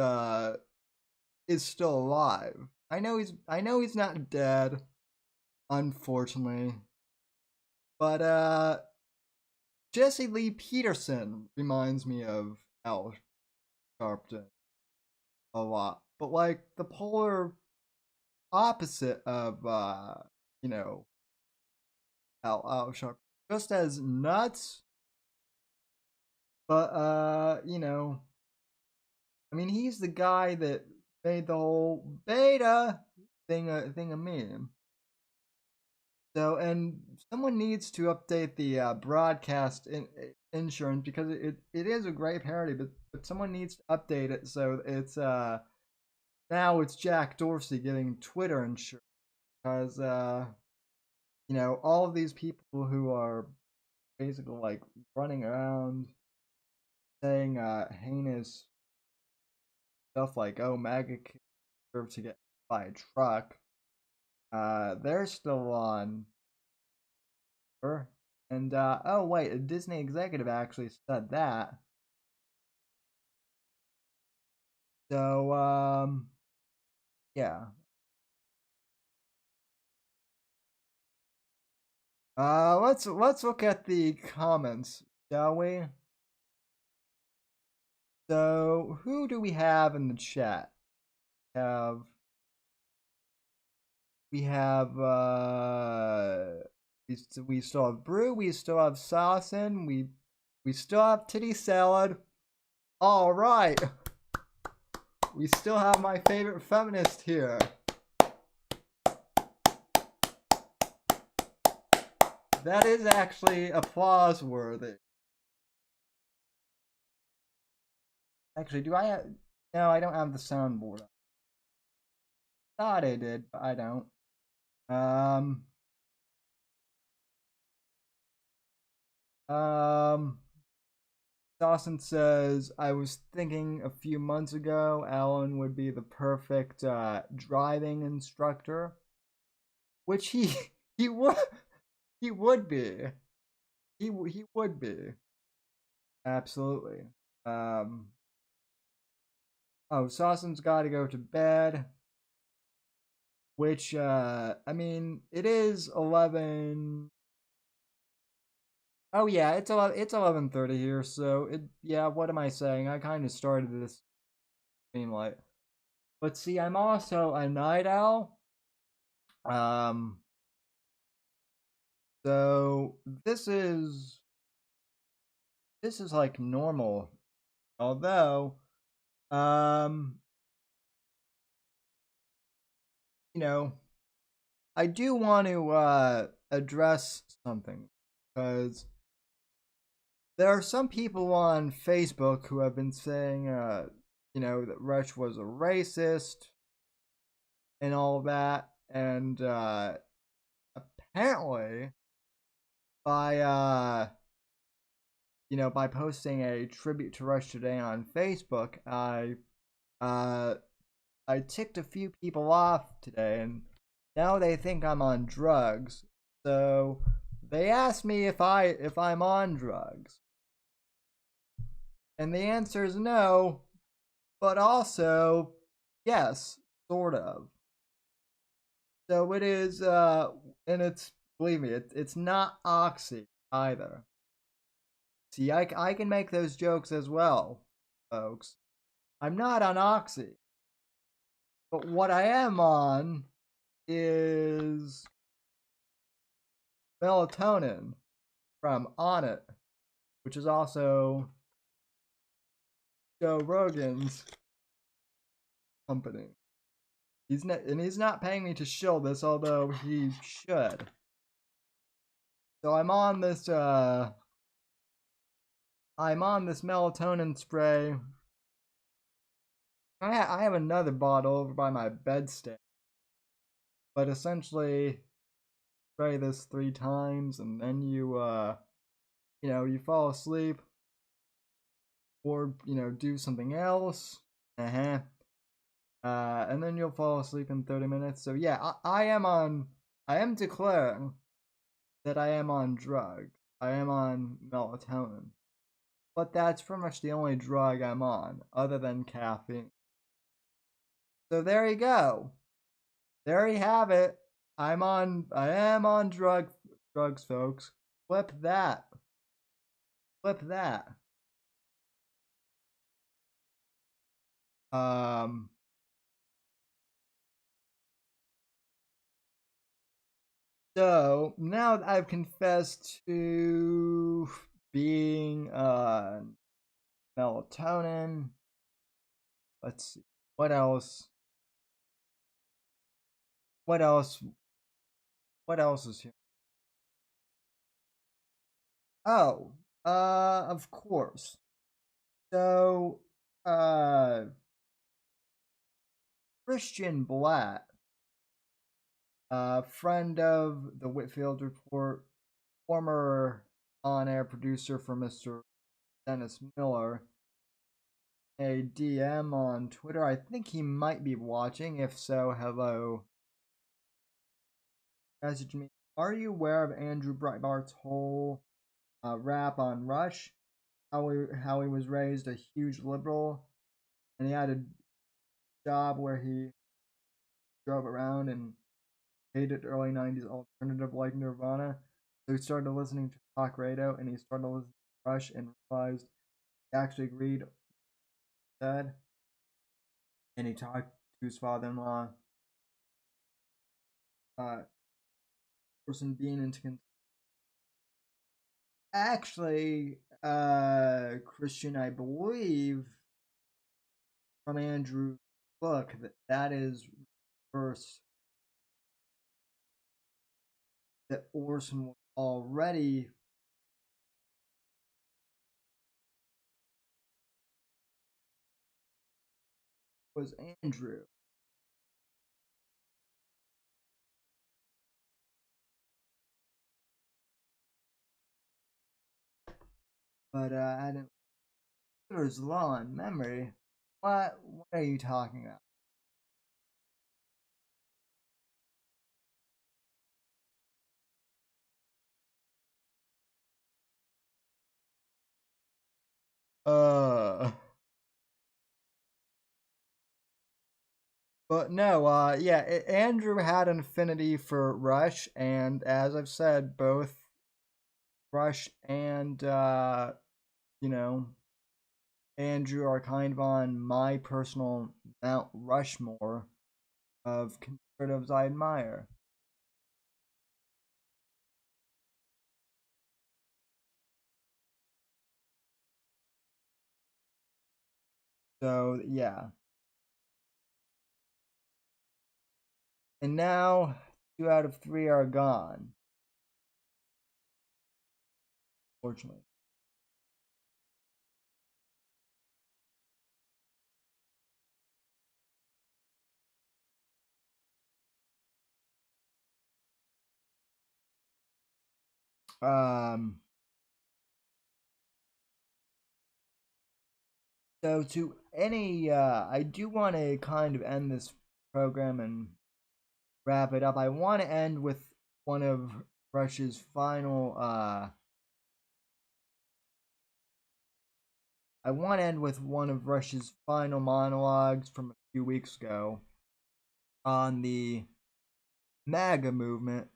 A: still alive. I know he's not dead, unfortunately. But Jesse Lee Peterson reminds me of Al Sharpton a lot. But like the polar opposite of you know, Al Sharpton. Just as nuts. But you know, I mean, he's the guy that made the whole beta thing a meme. So, and someone needs to update the broadcast insurance because it is a great parody, but someone needs to update it so it's now it's Jack Dorsey giving Twitter insurance because you know, all of these people who are basically like running around saying heinous stuff like, oh, MAGA deserve to get by a truck, they're still on. And oh wait, a Disney executive actually said that. So yeah. Let's look at the comments, shall we? So who do we have in the chat? We have we still have Brew, we still have Saucin, we still have Titty Salad. All right, we still have my favorite feminist here. That is actually applause worthy. Actually, do I have? No, I don't have the soundboard. Thought I did, but I don't. Dawson says, I was thinking a few months ago Alan would be the perfect driving instructor, which he would be. He would be. Absolutely. Oh, Sawson's got to go to bed. Which I mean, it is 11. Oh yeah, it's 11:30 here. So yeah. What am I saying? I kind of started this being like, but see, I'm also a night owl. So this is like normal, although you know, I do want to address something because there are some people on Facebook who have been saying you know, that Rush was a racist and all that, and apparently by you know, by posting a tribute to Rush today on Facebook, I ticked a few people off today, and now they think I'm on drugs. So they asked me if I'm on drugs, and the answer is no, but also yes, sort of. So it is, and it's, believe me, it's not oxy either. See, I can make those jokes as well, folks. I'm not on oxy. But what I am on is melatonin from Onnit, which is also Joe Rogan's company. He's not paying me to shill this, although he should. So I'm on this I'm on this melatonin spray. I have another bottle over by my bedstand. But essentially, spray this 3 times and then you you fall asleep or do something else. And then you'll fall asleep in 30 minutes. So yeah, I am declaring that I am on drugs. I am on melatonin. But that's pretty much the only drug I'm on, other than caffeine. So there you go. There you have it. I am on drugs, folks. Flip that. Flip that. So now that I've confessed to being melatonin, let's see. What else? What else is here? Oh, of course. So, Christian Blatt, friend of the Whitfield Report, former on-air producer for Mr. Dennis Miller, a DM on Twitter. I think he might be watching. If so, hello. Message me. Are you aware of Andrew Breitbart's whole rap on Rush? How he was raised a huge liberal, and he had a job where he drove around and hated early 90s alternative like Nirvana. So he started listening to talk radio, and he started listening to Rush and realized he actually agreed with what he said. And he talked to his father-in-law, person being into actually, Christian, I believe from Andrew's book that is reverse. That Orson was already was Andrew. But I didn't. There's law in memory. What are you talking about? But no, yeah, Andrew had an affinity for Rush, and as I've said, both Rush and Andrew are kind of on my personal Mount Rushmore of conservatives I admire. So, yeah. And now, 2 out of 3 are gone. Fortunately. So to any, I do want to kind of end this program and wrap it up. I want to end with one of Rush's final, monologues from a few weeks ago on the MAGA movement.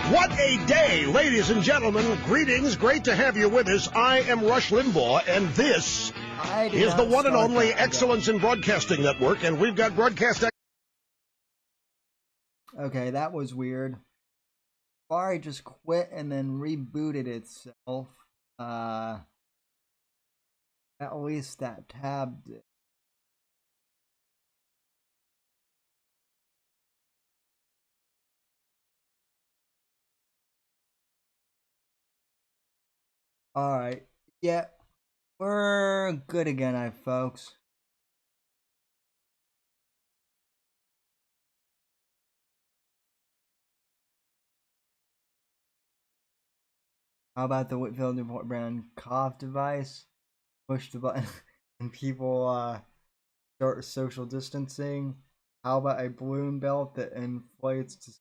E: What a day, ladies and gentlemen. Greetings. Great to have you with us. I am Rush Limbaugh, and this is the one and only Excellence in Broadcasting Network, and we've got broadcast
A: Okay, that was weird. Safari just quit and then rebooted itself. At least that tab did. Alright. Yeah. We're good again, folks. How about the Whitfield brand cough device? Push the button and people start social distancing. How about a balloon belt that inflates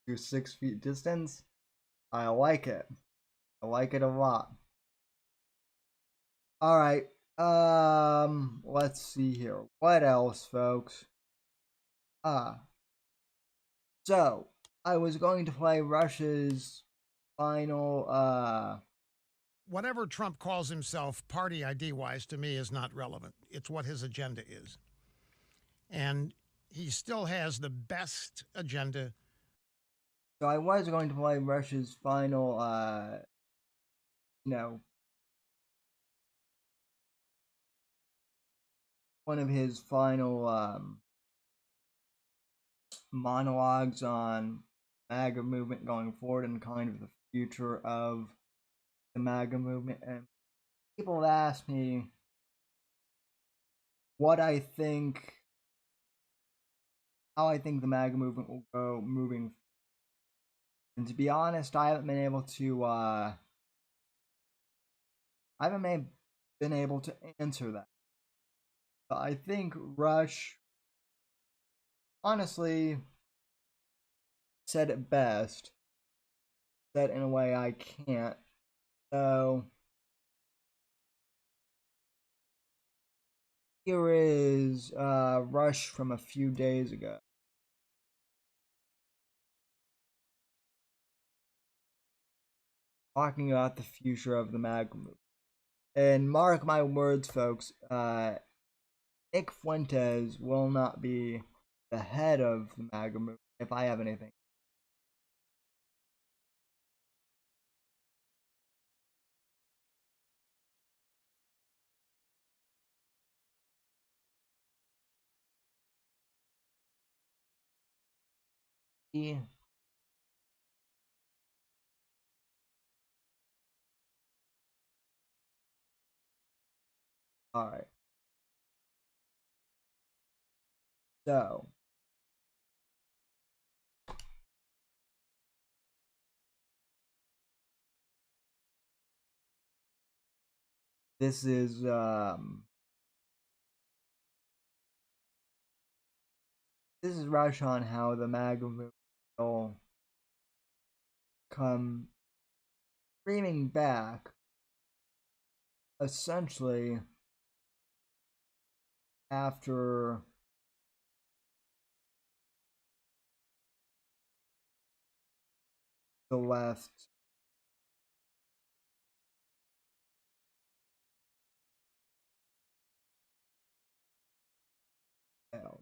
A: to 6 feet distance? I like it. I like it a lot. Alright. Let's see here. What else, folks? So I was going to play Rush's final
M: Whatever Trump calls himself party ID wise to me is not relevant. It's what his agenda is. And he still has the best agenda.
A: So I was going to play Rush's final one of his final monologues on MAGA movement going forward and kind of the future of the MAGA movement. And people have asked me what I think, how I think the MAGA movement will go moving. And to be honest, I haven't been able to answer that. But I think Rush honestly said it best. Said in a way I can't. So here is Rush from a few days ago. Talking about the future of the MAGA movement. And mark my words, folks, Nick Fuentes will not be the head of the MAGA movement if I have anything. Yeah. Alright. So this is Rush on how the MAGA movement will come screaming back, essentially after the left failed.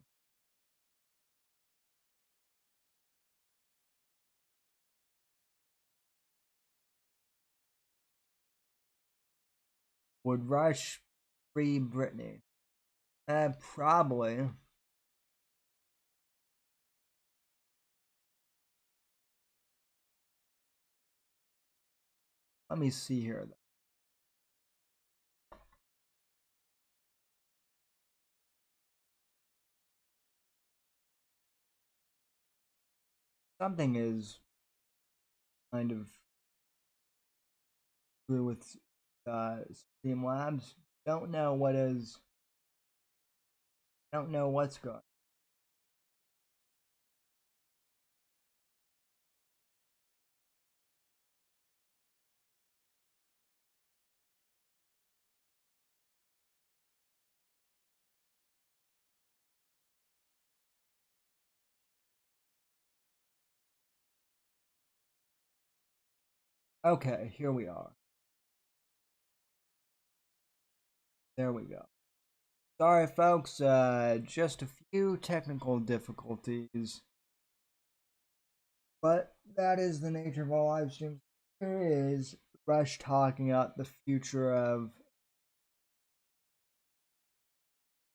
A: Would Rush free Britney? Probably. Let me see here. Something is kind of screw with Steam Labs. Don't know what is. Don't know what's going. Okay, here we are. There we go. Sorry, folks. Just a few technical difficulties. But that is the nature of all live streams. There is Rush talking about the future of.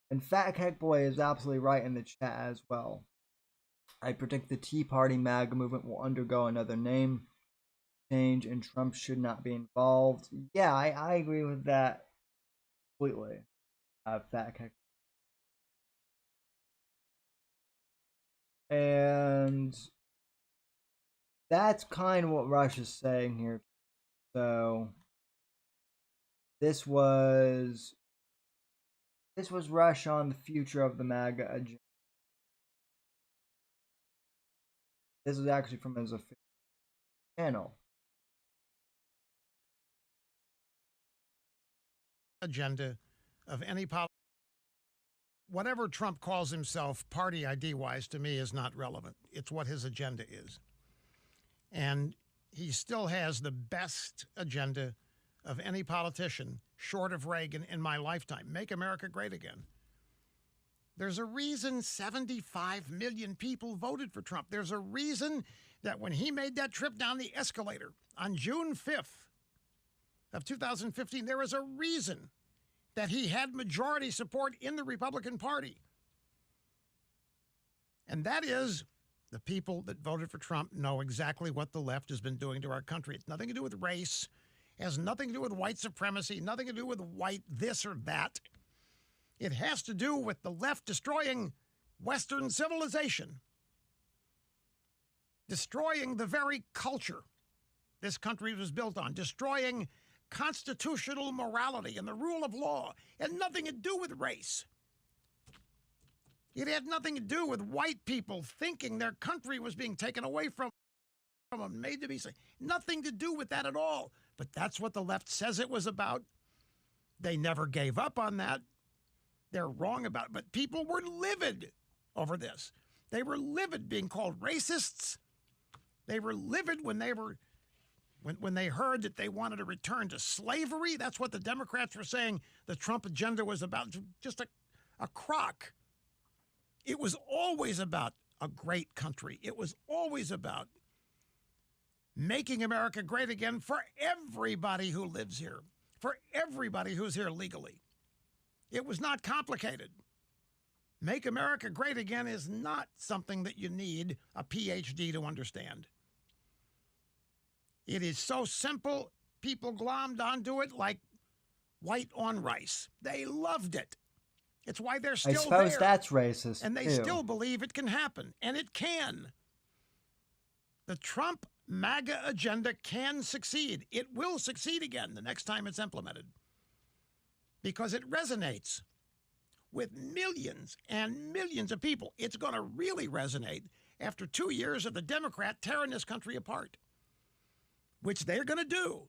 A: And Fat Cake Boy is absolutely right in the chat as well. I predict the Tea Party MAGA movement will undergo another name change and Trump should not be involved. Yeah, I agree with that completely. Fat Cake. And that's kind of what Rush is saying here. So this was Rush on the future of the MAGA agenda. This is actually from his official channel.
M: Agenda of any politician. Whatever Trump calls himself party ID-wise to me is not relevant. It's what his agenda is. And he still has the best agenda of any politician, short of Reagan, in my lifetime. Make America great again. There's a reason 75 million people voted for Trump. There's a reason that when he made that trip down the escalator on June 5th of 2015, there was a reason that he had majority support in the Republican Party. And that is the people that voted for Trump know exactly what the left has been doing to our country. It's nothing to do with race, has nothing to do with white supremacy, nothing to do with white this or that. It has to do with the left destroying Western civilization, destroying the very culture this country was built on, destroying constitutional morality and the rule of law. It had nothing to do with race. It had nothing to do with white people thinking their country was being taken away from them, made to be safe. Nothing to do with that at all. But that's what the left says it was about. They never gave up on that. They're wrong about it. But people were livid over this. They were livid being called racists. They were livid when they were when they heard that they wanted to return to slavery. That's what the Democrats were saying the Trump agenda was about. Just a crock. It was always about a great country. It was always about making America great again for everybody who lives here, for everybody who's here legally. It was not complicated. Make America great again is not something that you need a PhD to understand. It is so simple, people glommed onto it like white on rice. They loved it. It's why they're still there.
A: I suppose that's racist,
M: and they
A: too.
M: still believe it can happen, and it can. The Trump MAGA agenda can succeed. It will succeed again the next time it's implemented because it resonates with millions and millions of people. It's going to really resonate after 2 years of the Democrat tearing this country apart, which they're going to do.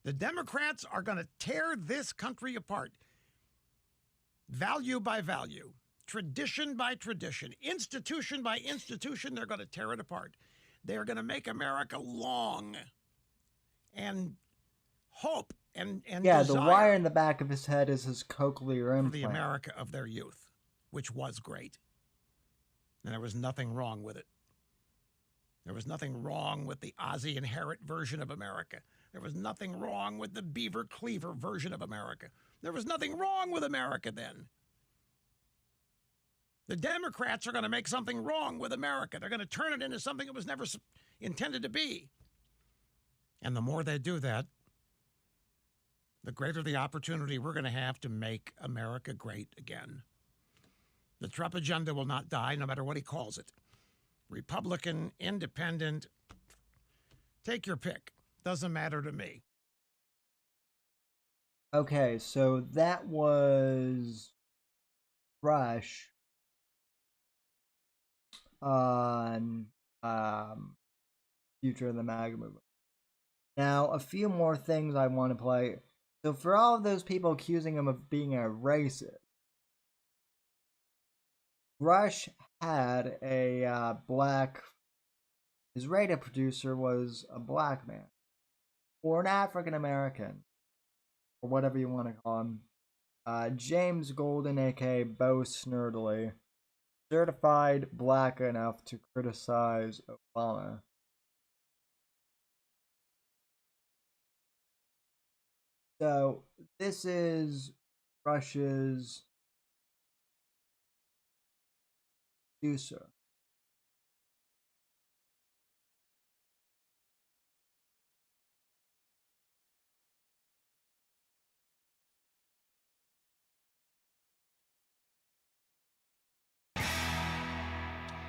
M: The Democrats are going to tear this country apart. Value by value, tradition by tradition, institution by institution, they're going to tear it apart. They're going to make America long and hope and
A: yeah,
M: desire
A: the wire in the back of his head is his cochlear implant.
M: for the America of their youth, which was great. And there was nothing wrong with it. There was nothing wrong with the Ozzie and Harriet version of America. There was nothing wrong with the Beaver Cleaver version of America. There was nothing wrong with America then. The Democrats are going to make something wrong with America. They're going to turn it into something it was never intended to be. And the more they do that, the greater the opportunity we're going to have to make America great again. The Trump agenda will not die, no matter what he calls it. Republican, independent, take your pick. Doesn't matter to me.
A: Okay, so that was Rush on future of the MAGA movement. Now, a few more things I want to play. So for all of those people accusing him of being a racist, Rush had a his radio producer was a black man, or an African American, or whatever you want to call him. James Golden, aka Bo Snerdley. certified black enough to criticize Obama. So this is Russia's producer.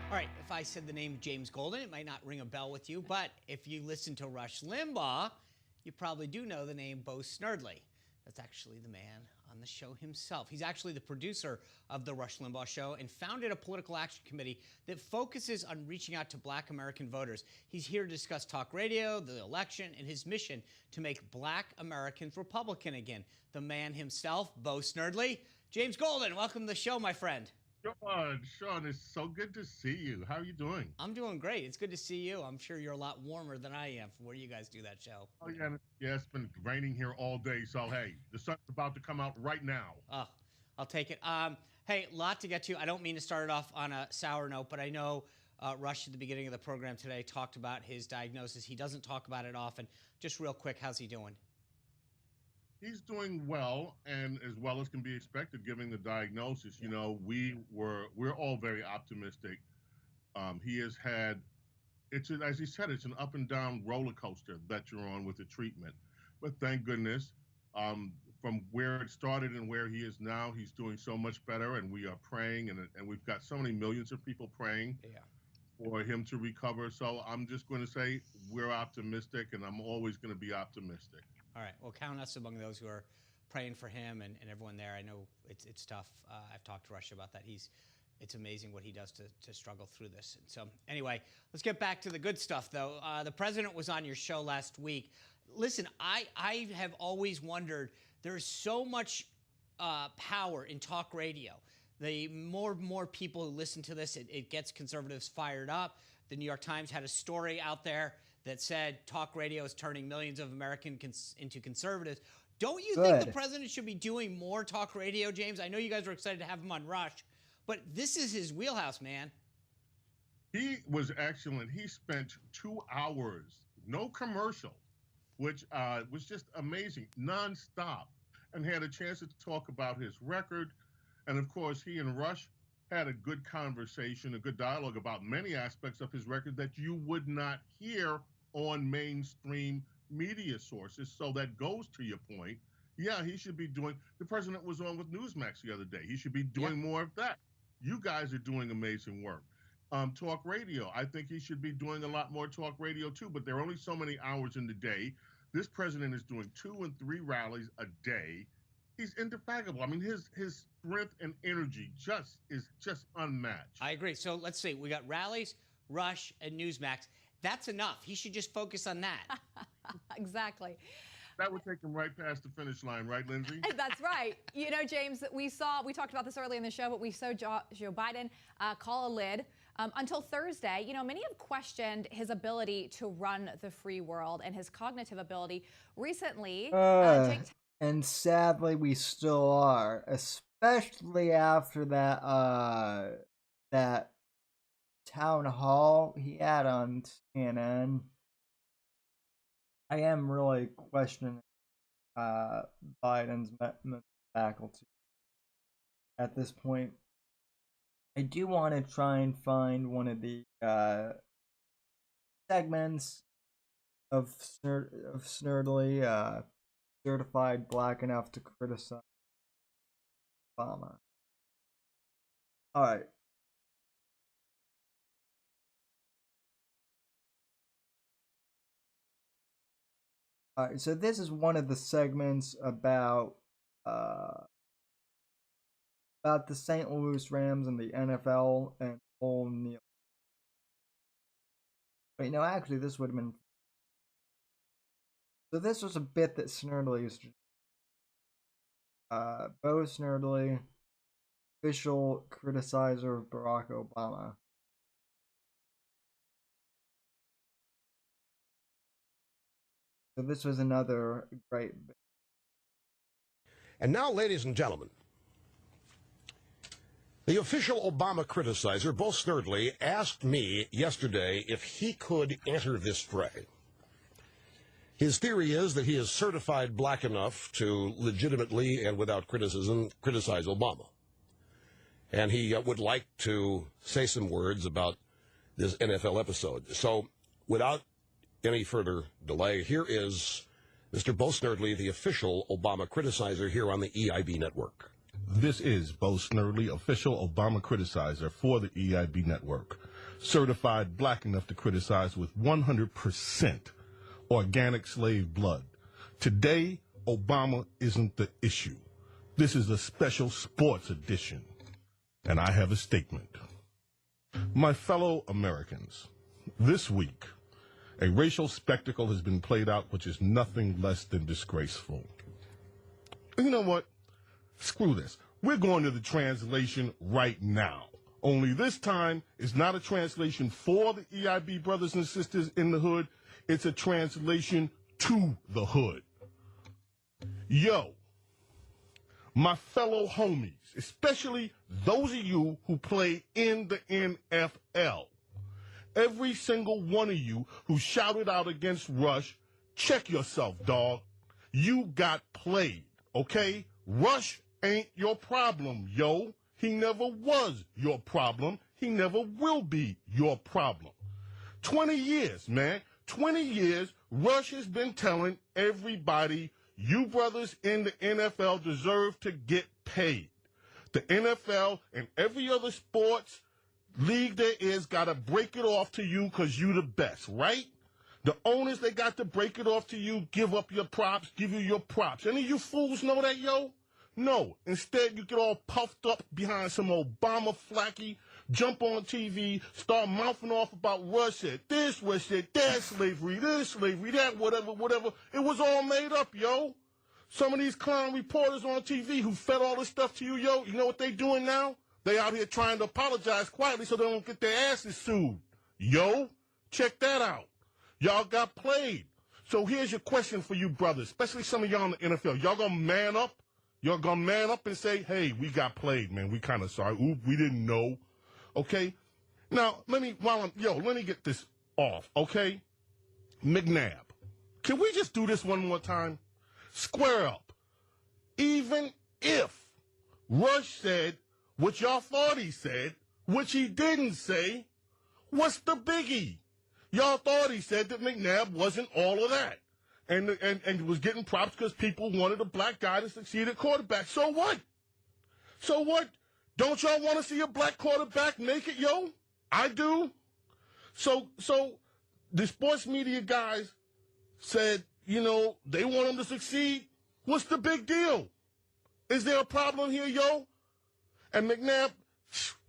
N: All right, if I said the name James Golden, it might not ring a bell with you, but if you listen to Rush Limbaugh, you probably do know the name Bo Snerdley. That's actually the man on the show himself. He's actually the producer of the Rush Limbaugh Show and founded a political action committee that focuses on reaching out to black American voters. He's here to discuss talk radio, the election, and his mission to make black Americans Republican again. The man himself, Bo Snerdley. James Golden, welcome to the show, my friend.
O: Sean, it's so good to see you. How are you doing?
N: I'm doing great. It's good to see you. I'm sure you're a lot warmer than I am from where you guys do that show.
O: Oh, yeah, it's been raining here all day, so hey, the sun's about to come out right now.
N: Oh, I'll take it. Hey, lot to get to. I don't mean to start it off on a sour note, but I know Rush at the beginning of the program today talked about his diagnosis. He doesn't talk about it often. Just real quick, how's he doing?
O: He's doing well, and as well as can be expected, given the diagnosis. You know, we're all very optimistic. He has had, as he said, it's an up and down roller coaster that you're on with the treatment. But thank goodness, from where it started and where he is now, he's doing so much better, and we are praying, and we've got so many millions of people praying for him to recover. So I'm just going to say we're optimistic, and I'm always going to be optimistic.
N: All right. Well, count us among those who are praying for him and everyone there. I know it's tough. I've talked to Rush about that. It's amazing what he does to struggle through this. And so anyway, let's get back to the good stuff, though. The president was on your show last week. Listen, I have always wondered, there's so much power in talk radio. The more people who listen to this, it gets conservatives fired up. The New York Times had a story out there that said talk radio is turning millions of Americans into conservatives. Don't you think the president should be doing more talk radio, James? I know you guys were excited to have him on Rush, but this is his wheelhouse, man.
O: He was excellent. He spent 2 hours, no commercial, which was just amazing, nonstop, and had a chance to talk about his record. And of course, he and Rush had a good conversation, a good dialogue about many aspects of his record that you would not hear on mainstream media sources. So that goes to your point. Yeah, he should be doing, the president was on with Newsmax the other day. He should be doing more of that. You guys are doing amazing work. Talk radio, I think he should be doing a lot more talk radio too, but there are only so many hours in the day. This president is doing 2 and 3 rallies a day. He's indefatigable. I mean, his strength and energy is just unmatched.
N: I agree. So let's see. We got rallies, Rush, and Newsmax. That's enough. He should just focus on that.
F: Exactly.
O: That would take him right past the finish line, right, Lindsay?
F: That's right. You know, James, we talked about this early in the show, but we saw Joe Biden call a lid. Until Thursday, you know, many have questioned his ability to run the free world and his cognitive ability. Recently,
A: and sadly, we still are, especially after that town hall he had on CNN. I am really questioning Biden's mental faculty at this point. I do want to try and find one of the segments of Snerdley, certified black enough to criticize Obama. All right. All right, so this is one of the segments about the St. Louis Rams and the NFL and whole Neil. Wait, no, actually, this would have been. So this was a bit that Snerdley used to. Bo Snerdley, official criticizer of Barack Obama. So this was another great bit.
E: And now, ladies and gentlemen,
P: The official Obama criticizer, Bo Snerdley, asked me yesterday if he could enter this fray. His theory is that he is certified black enough to legitimately and without criticism criticize Obama. And he would like to say some words about this NFL episode. So without any further delay, here is Mr. Bo Snerdley, the official Obama criticizer here on the EIB network.
Q: This is Bo Snerdley, official Obama criticizer for the EIB network. Certified black enough to criticize with 100% organic slave blood. Today, Obama isn't the issue. This is a special sports edition. And I have a statement. My fellow Americans, this week, a racial spectacle has been played out which is nothing less than disgraceful. You know what? Screw this. We're going to the translation right now. Only this time, it's not a translation for the EIB brothers and sisters in the hood. It's a translation to the hood. Yo, my fellow homies, especially those of you who play in the NFL, every single one of you who shouted out against Rush, check yourself, dog. You got played, okay? Rush ain't your problem, yo. He never was your problem. He never will be your problem. 20 years, man. 20 years, Rush has been telling everybody, you brothers in the NFL deserve to get paid. The NFL and every other sports league there is got to break it off to you because you the best, right? The owners, they got to break it off to you, give up your props, give you your props. Any of you fools know that, yo? No. Instead, you get all puffed up behind some Obama flacky, jump on TV, start mouthing off about Rush said this, Rush said that, slavery, this, slavery, that, whatever. It was all made up, yo. Some of these clown reporters on TV who fed all this stuff to you, yo, you know what they doing now? They out here trying to apologize quietly so they don't get their asses sued. Yo, check that out. Y'all got played. So here's your question for you brothers, especially some of y'all in the NFL. Y'all gonna man up? Y'all gonna man up and say, hey, we got played, man. We kind of sorry. Oop, we didn't know. Okay? Now, let me get this off, okay? McNabb. Can we just do this one more time? Square up. Even if Rush said what y'all thought he said, which he didn't say, what's the biggie? Y'all thought he said that McNabb wasn't all of that. And was getting props because people wanted a black guy to succeed at quarterback. So what? So what? Don't y'all want to see a black quarterback make it, yo? I do. So the sports media guys said, you know, they want him to succeed. What's the big deal? Is there a problem here, yo? And McNabb,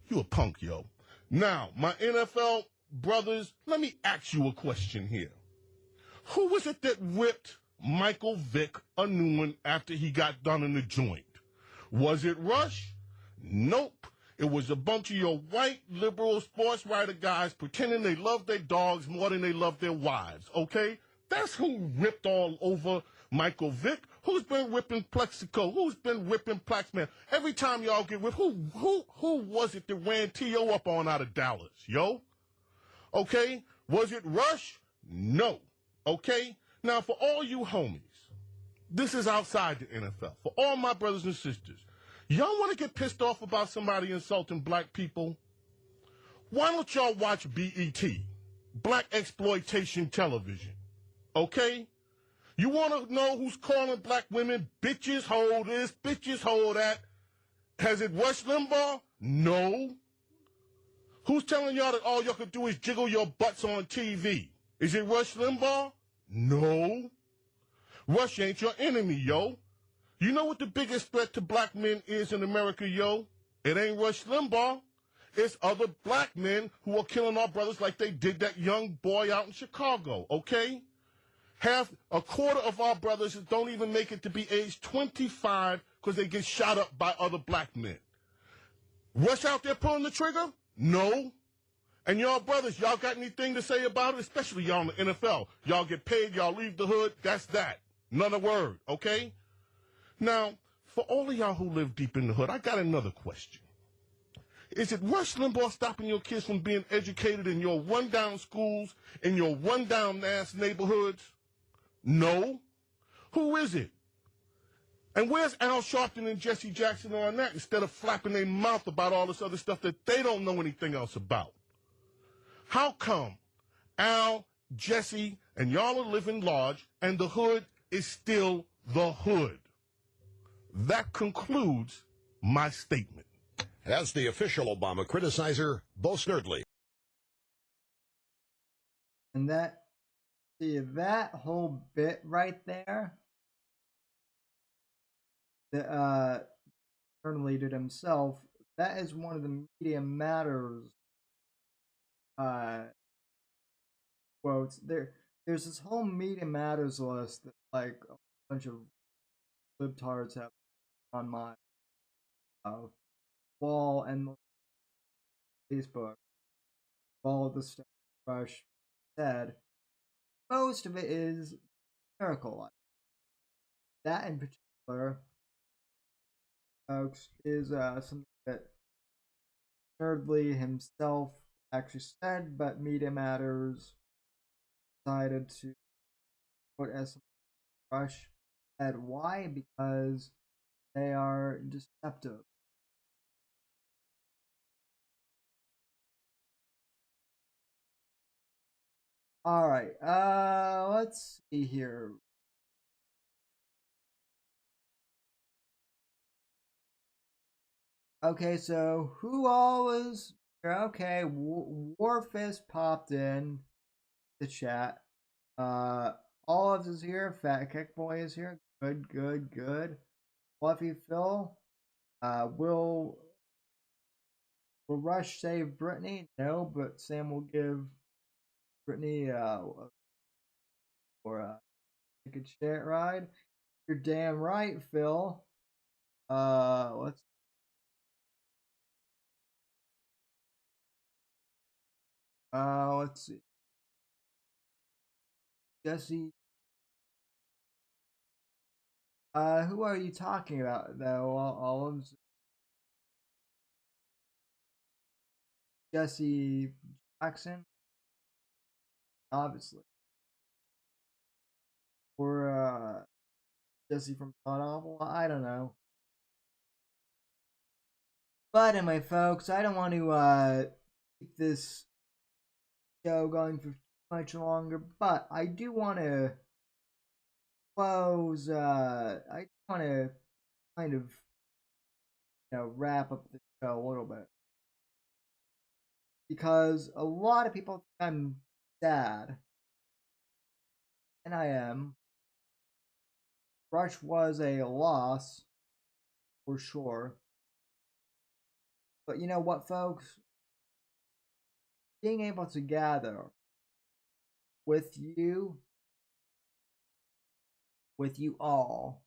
Q: you a punk, yo. Now, my NFL brothers, let me ask you a question here. Who was it that whipped Michael Vick a new one after he got done in the joint? Was it Rush? Nope. It was a bunch of your white liberal sports writer guys pretending they love their dogs more than they love their wives, okay? That's who ripped all over Michael Vick. Who's been whipping Plexico? Who's been whipping Plaxman? Every time y'all get whipped, who was it that ran T.O. up on out of Dallas, yo? Okay? Was it Rush? No. Okay? Now, for all you homies, this is outside the NFL. For all my brothers and sisters, y'all want to get pissed off about somebody insulting black people? Why don't y'all watch BET, Black Exploitation Television? Okay? You want to know who's calling black women bitches, hold this, bitches, hold that? Has it Rush Limbaugh? No. Who's telling y'all that all y'all can do is jiggle your butts on TV? Is it Rush Limbaugh? No. Rush ain't your enemy, yo. You know what the biggest threat to black men is in America, yo? It ain't Rush Limbaugh. It's other black men who are killing our brothers like they did that young boy out in Chicago, okay? A quarter of our brothers don't even make it to be age 25 because they get shot up by other black men. Rush out there pulling the trigger? No. And y'all brothers, y'all got anything to say about it? Especially y'all in the NFL. Y'all get paid, y'all leave the hood, that's that. Another word, okay? Now, for all of y'all who live deep in the hood, I got another question. Is it Rush Limbaugh stopping your kids from being educated in your rundown schools, in your rundown ass neighborhoods? No. Who is it? And where's Al Sharpton and Jesse Jackson on that instead of flapping their mouth about all this other stuff that they don't know anything else about? How come Al, Jesse, and y'all are living large and the hood is still the hood? That concludes my statement.
P: As the official Obama criticizer, Bo Snerdley.
A: And that whole bit right there, the Snerdley did himself, that is one of the Media Matters quotes. There's this whole Media Matters list that like a bunch of libtards have on my wall and Facebook. All of the stuff Rush said, most of it is miracle. That in particular, folks, is something that Snerdley himself actually said, but Media Matters decided to put as Rush said. Why? Because they are deceptive. Alright, let's see here. Okay, so who all was here? Okay, Warfist popped in the chat. All of us is here. Fat Kick Boy is here. Good, good, good. Fluffy Phil. Will Rush save Brittany? No, but Sam will give Brittany or take a chat ride. You're damn right, Phil. Let's see. Jesse. Who are you talking about though? All of Jesse Jackson, obviously, or Jesse from God Awful. I don't know. But anyway, folks, I don't want to keep this show going for much longer. But I do want to close. I want to kind of, wrap up the show a little bit. Because a lot of people think I'm sad. And I am. Rush was a loss, for sure. But you know what, folks? Being able to gather with you all,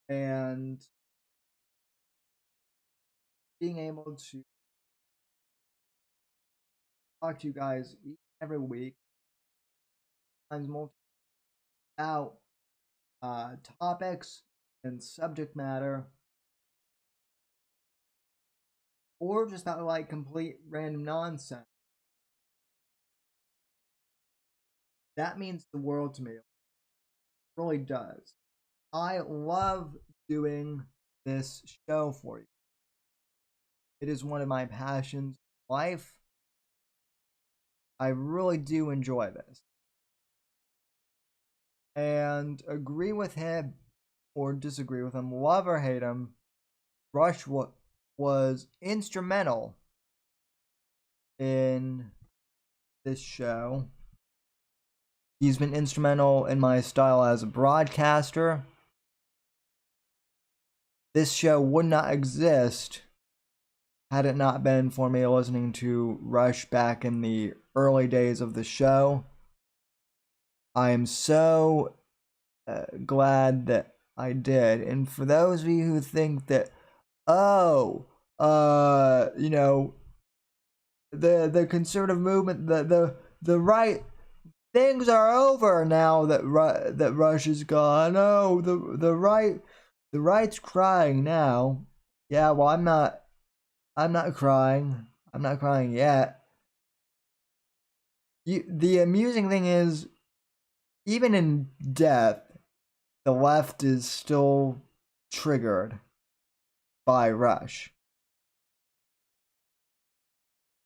A: and being able to talk to you guys every week, sometimes multiple, about topics and subject matter, or just about like complete random nonsense. That means the world to me. It really does. I love doing this show for you. It is one of my passions in life. I really do enjoy this. And agree with him or disagree with him, love or hate him, Rush was instrumental in this show. He's been instrumental in my style as a broadcaster. This show would not exist had it not been for me listening to Rush back in the early days of the show. I am so glad that I did. And for those of you who think that, the conservative movement, the right, things are over now that Rush is gone. Oh, the right's crying now. Yeah, well, I'm not crying. I'm not crying yet. The amusing thing is, even in death, the left is still triggered by Rush.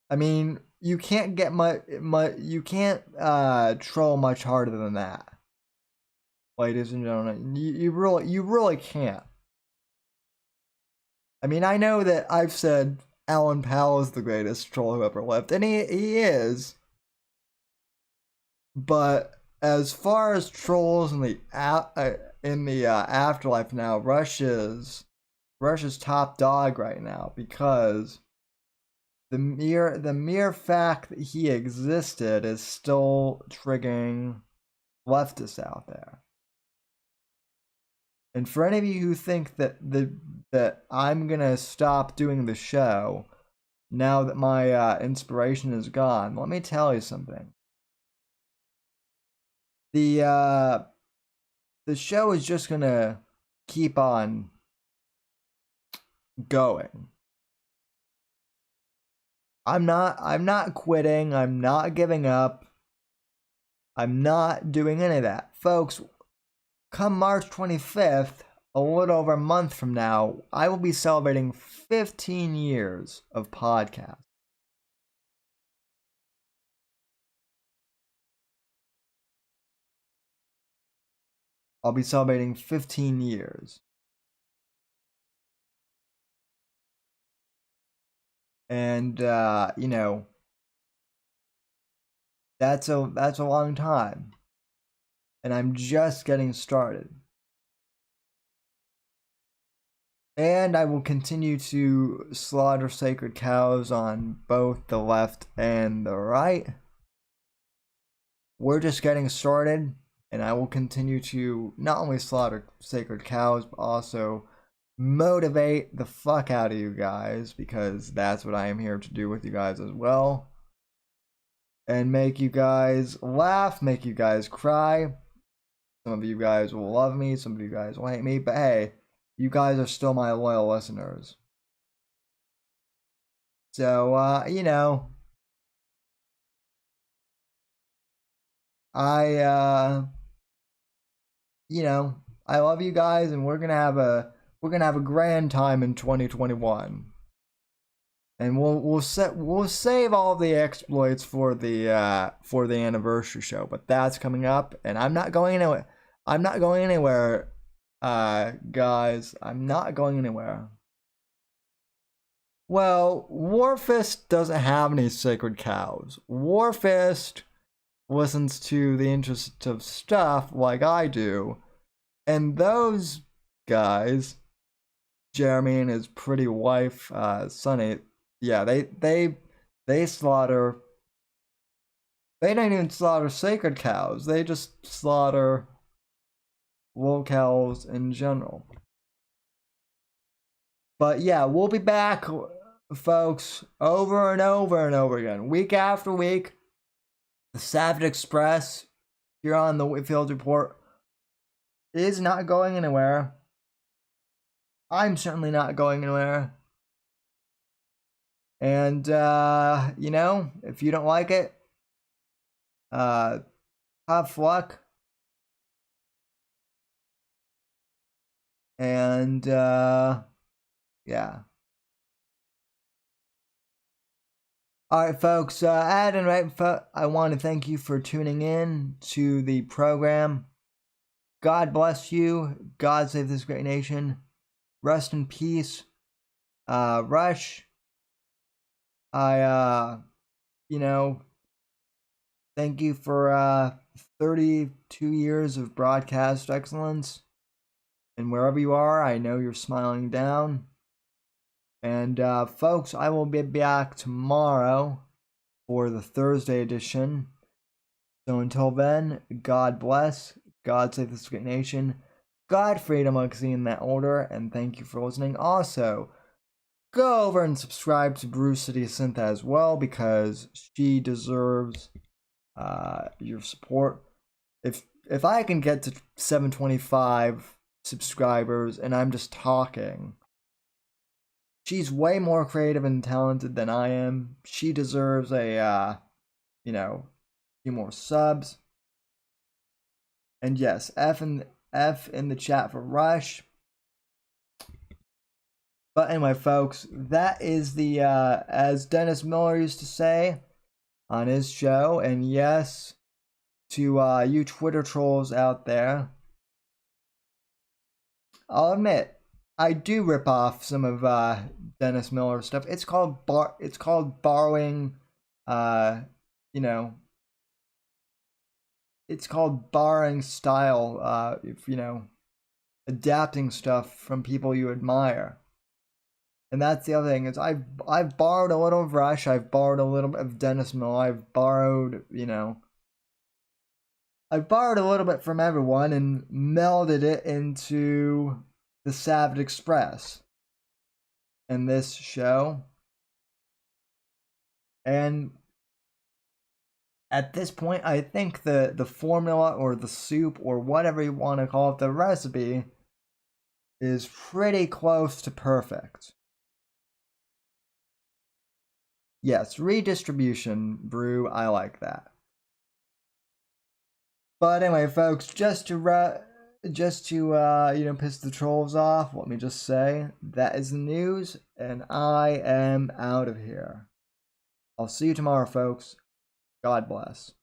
A: I mean, you can't get you can't troll much harder than that, ladies and gentlemen. You really can't. I mean, I know that I've said Alan Powell is the greatest troll who ever lived, and he is. But as far as trolls in the afterlife now, Rush is top dog right now, because the mere fact that he existed is still triggering leftists out there. And for any of you who think that I'm gonna stop doing the show now that my inspiration is gone, let me tell you something. The show is just gonna keep on going. I'm not quitting. I'm not giving up. I'm not doing any of that. Folks, come March 25th, a little over a month from now, I will be celebrating 15 years of podcast. I'll be celebrating 15 years. And you know, that's a long time. And I'm just getting started. And I will continue to slaughter sacred cows on both the left and the right. We're just getting started, and I will continue to not only slaughter sacred cows, but also motivate the fuck out of you guys, because that's what I am here to do with you guys as well. And make you guys laugh, make you guys cry. Some of you guys will love me, some of you guys will hate me, but hey, you guys are still my loyal listeners. So, you know, I love you guys, and we're gonna have a grand time in 2021. And we'll save all the exploits for the anniversary show, but that's coming up, and I'm not going anywhere. I'm not going anywhere, guys. I'm not going anywhere. Well, Warfist doesn't have any sacred cows. Warfist listens to the interest of stuff like I do, and those guys, Jeremy and his pretty wife, Sunny, yeah, they slaughter. They don't even slaughter sacred cows. They just slaughter locales in general. But yeah, we'll be back, folks, over and over and over again, week after week. The Savage Express here on the Whitfield Report is not going anywhere. I'm certainly not going anywhere. And, you know, if you don't like it, have luck. And, yeah. Alright, folks, at and right, I want to thank you for tuning in to the program. God bless you. God save this great nation. Rest in peace. Rush. You know, thank you for 32 years of broadcast excellence. And wherever you are, I know you're smiling down. And folks, I will be back tomorrow for the Thursday edition. So until then, God bless. God save this great nation. God, freedom, democracy in that order. And thank you for listening. Also, go over and subscribe to Bruce City Synth as well, because she deserves your support. If I can get to 725 subscribers and I'm just talking, she's way more creative and talented than I am. She deserves a, you know, few more subs. And yes, F in the chat for Rush. But anyway, folks, that is the, as Dennis Miller used to say on his show, and yes, to you Twitter trolls out there, I'll admit, I do rip off some of Dennis Miller's stuff. It's called borrowing, you know, it's called borrowing style, if you know, adapting stuff from people you admire. And that's the other thing, is I've borrowed a little of Rush, I've borrowed a little bit of Dennis Miller, I've borrowed, you know, I've borrowed a little bit from everyone and melded it into the Savage Express in this show. And at this point, I think the formula or the soup or whatever you want to call it, the recipe, is pretty close to perfect. Yes, redistribution brew, I like that. But anyway, folks, just to you know, piss the trolls off, let me just say that is the news, and I am out of here. I'll see you tomorrow, folks. God bless.